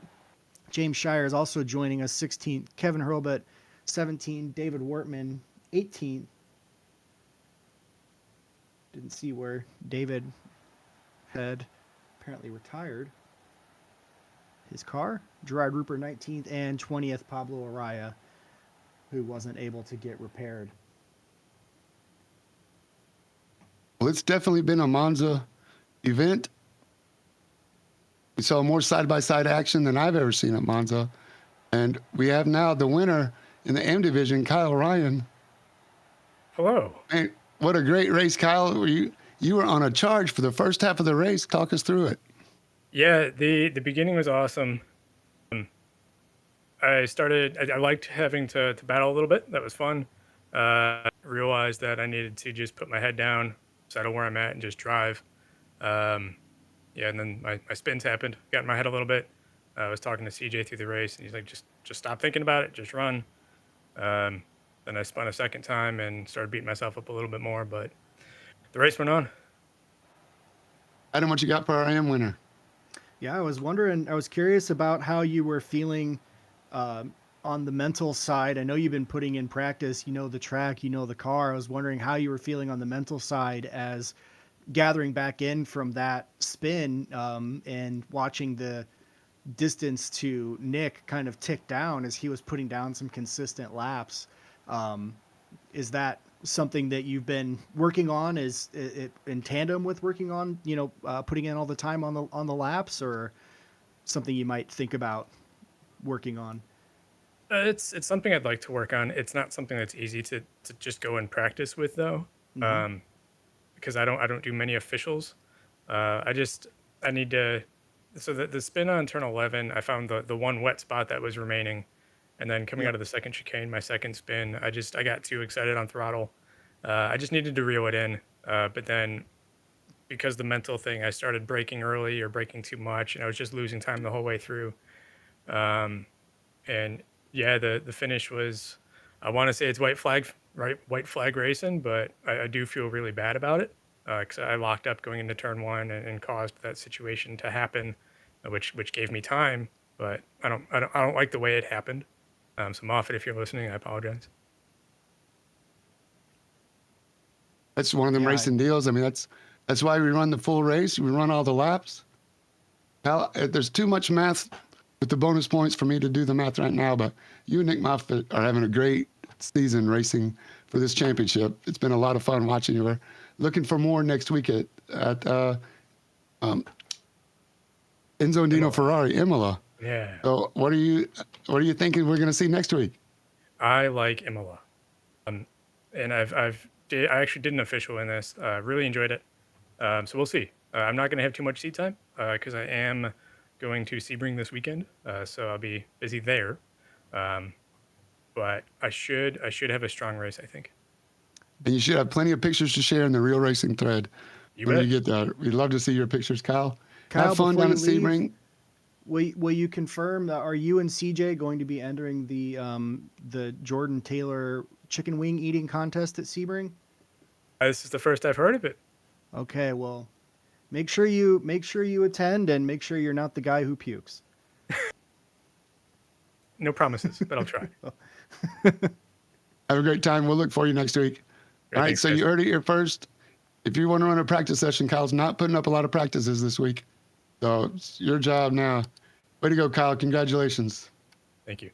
[SPEAKER 2] James Shire is also joining us 16th. Kevin Hurlbut 17th. David Wortman 18th. Didn't see where David had apparently retired his car. Gerard Rupert 19th, and 20th Pablo Araya, who wasn't able to get repaired.
[SPEAKER 1] Well, it's definitely been a Monza event. We saw more side-by-side action than I've ever seen at Monza. And we have now the winner in the M division, Kyle Ryan.
[SPEAKER 3] Hello.
[SPEAKER 1] Man, what a great race, Kyle. You were on a charge for the first half of the race. Talk us through it.
[SPEAKER 3] Yeah, the beginning was awesome. I liked having to battle a little bit. That was fun. Realized that I needed to just put my head down, settle where I'm at, and just drive. And then my spins happened. Got in my head a little bit. I was talking to CJ through the race, and he's like, just stop thinking about it. Just run. Then I spun a second time and started beating myself up a little bit more, but the race went on.
[SPEAKER 1] Adam, what you got for our AM winner?
[SPEAKER 2] Yeah, I was curious about how you were feeling on the mental side. I know you've been putting in practice, you know the track, you know the car. I was wondering how you were feeling on the mental side as gathering back in from that spin and watching the distance to Nick kind of tick down as he was putting down some consistent laps. Is that something that you've been working on? Is it in tandem with working on, putting in all the time on the laps, or something you might think about working on?
[SPEAKER 3] It's something I'd like to work on. It's not something that's easy to just go and practice with, though, because I don't do many officials. I need to. So the spin on turn 11, I found the one wet spot that was remaining. And then coming out of the second chicane, my second spin, I got too excited on throttle. I just needed to reel it in. But then because the mental thing, I started braking early or braking too much, and I was just losing time the whole way through. And yeah, the finish was, I want to say it's white flag racing, but I do feel really bad about it because I locked up going into turn one and caused that situation to happen, which gave me time. But I don't like the way it happened. So Moffitt, if you're listening, I apologize.
[SPEAKER 1] That's one of them racing deals. I mean, that's why we run the full race. We run all the laps. Pal, there's too much math with the bonus points for me to do the math right now, but you and Nick Moffitt are having a great season racing for this championship. It's been a lot of fun watching you. We're looking for more next week at Enzo Dino Ferrari, Imola.
[SPEAKER 3] Yeah.
[SPEAKER 1] So what are you thinking we're going to see next week?
[SPEAKER 3] I like Imola, and I actually did an official in this. Really enjoyed it. So we'll see. I'm not going to have too much seat time because I am going to Sebring this weekend, so I'll be busy there. But I should have a strong race, I think.
[SPEAKER 1] And you should have plenty of pictures to share in the Real Racing thread when you get there. We'd love to see your pictures, Kyle. Have fun down at Sebring.
[SPEAKER 2] Will you confirm that? Are you and CJ going to be entering the Jordan Taylor chicken wing eating contest at Sebring?
[SPEAKER 3] This is the first I've heard of it.
[SPEAKER 2] Okay, well, make sure you attend, and make sure you're not the guy who pukes.
[SPEAKER 3] No promises, but I'll try.
[SPEAKER 1] Have a great time. We'll look for you next week.
[SPEAKER 3] Great,
[SPEAKER 1] all right,
[SPEAKER 3] thanks,
[SPEAKER 1] so
[SPEAKER 3] guys.
[SPEAKER 1] you heard it here first. If you want to run a practice session, Kyle's not putting up a lot of practices this week. So it's your job now. Way to go, Kyle. Congratulations.
[SPEAKER 3] Thank you.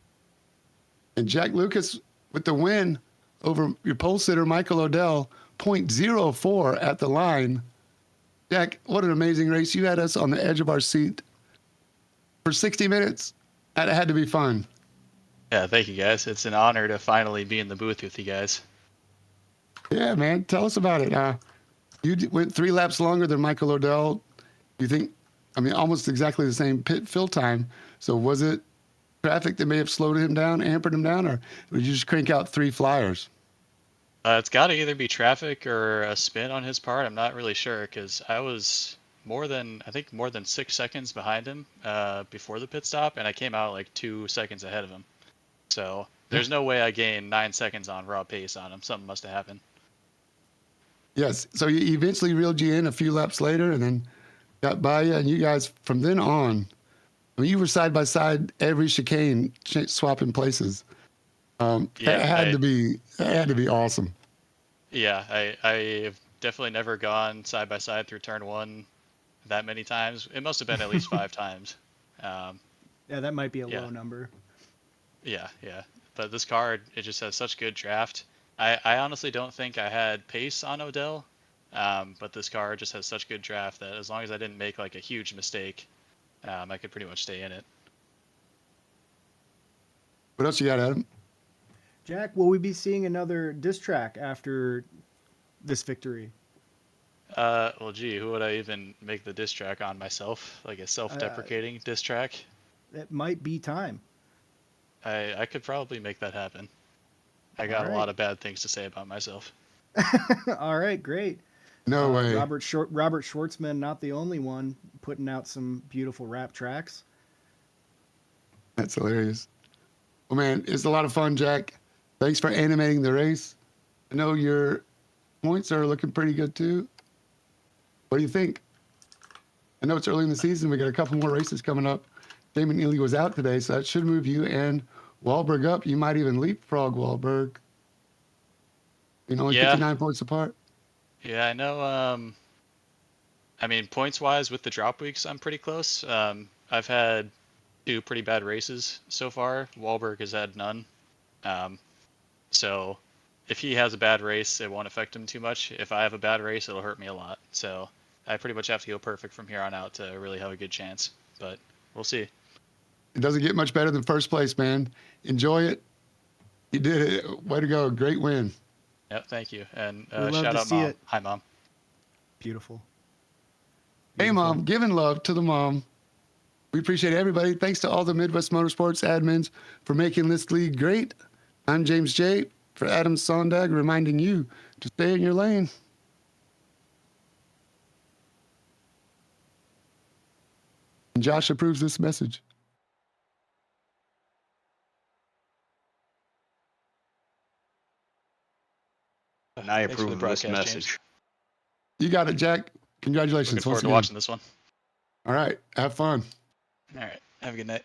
[SPEAKER 1] And Jack Lucas with the win over your pole sitter, Michael Odell, 0.04 at the line. Jack, what an amazing race. You had us on the edge of our seat for 60 minutes. That had to be fun.
[SPEAKER 4] Yeah, thank you guys. It's an honor to finally be in the booth with you guys.
[SPEAKER 1] Yeah, man. Tell us about it. Went 3 laps longer than Michael Odell. You think, I mean, almost exactly the same pit fill time. So was it traffic that may have slowed him down, ampered him down, or would you just crank out 3 flyers?
[SPEAKER 4] It's got to either be traffic or a spin on his part. I'm not really sure because I was more than 6 seconds behind him before the pit stop, and I came out like 2 seconds ahead of him. So there's no way I gained 9 seconds on raw pace on him. Something must have happened.
[SPEAKER 1] Yes. So he eventually reeled you in a few laps later and then got by you. And you guys, from then on, I mean, you were side by side every chicane, swapping places. That had to be awesome.
[SPEAKER 4] Yeah, I've definitely never gone side by side through turn 1 that many times. It must have been at least 5 times.
[SPEAKER 2] Yeah, that might be a low number.
[SPEAKER 4] Yeah. But this car, it just has such good draft. I honestly don't think I had pace on Odell, but this car just has such good draft that as long as I didn't make like a huge mistake, I could pretty much stay in it.
[SPEAKER 1] What else you got, Adam?
[SPEAKER 2] Jack, will we be seeing another diss track after this victory?
[SPEAKER 4] Well, gee, who would I even make the diss track on? Myself? Like a self-deprecating diss track?
[SPEAKER 2] It might be time.
[SPEAKER 4] I could probably make that happen. I got a lot of bad things to say about myself.
[SPEAKER 2] All right, great.
[SPEAKER 1] No way.
[SPEAKER 2] Robert Schwartzman, not the only one, putting out some beautiful rap tracks.
[SPEAKER 1] That's hilarious. Well, man, it's a lot of fun, Jack. Thanks for animating the race. I know your points are looking pretty good, too. What do you think? I know it's early in the season. We got a couple more races coming up. Damon Neely was out today, so that should move you and Wahlberg up. You might even leapfrog Wahlberg. You know, 59 points apart.
[SPEAKER 4] Yeah, I know. I mean, points-wise, with the drop weeks, I'm pretty close. I've had 2 pretty bad races so far. Wahlberg has had none. So if he has a bad race, it won't affect him too much. If I have a bad race, it'll hurt me a lot. So I pretty much have to go perfect from here on out to really have a good chance. But we'll see.
[SPEAKER 1] It doesn't get much better than first place, man. Enjoy it. You did it. Way to go. Great win.
[SPEAKER 4] Yep, thank you. And
[SPEAKER 2] love
[SPEAKER 4] shout
[SPEAKER 2] to
[SPEAKER 4] out,
[SPEAKER 2] see
[SPEAKER 4] Mom.
[SPEAKER 2] it.
[SPEAKER 4] Hi, Mom.
[SPEAKER 2] Beautiful.
[SPEAKER 1] Hey, Mom, giving love to the mom. We appreciate everybody. Thanks to all the Midwest Motorsports admins for making this league great. I'm James J. for Adam Sondag, reminding you to stay in your lane. And Josh approves this message.
[SPEAKER 5] And I
[SPEAKER 4] Thanks for the
[SPEAKER 5] approve of this
[SPEAKER 4] broadcast,
[SPEAKER 5] message.
[SPEAKER 4] James.
[SPEAKER 1] You got it, Jack. Congratulations.
[SPEAKER 4] Looking forward
[SPEAKER 1] once
[SPEAKER 4] to
[SPEAKER 1] again.
[SPEAKER 4] watching this one.
[SPEAKER 1] All right. Have fun.
[SPEAKER 4] All right. Have a good night.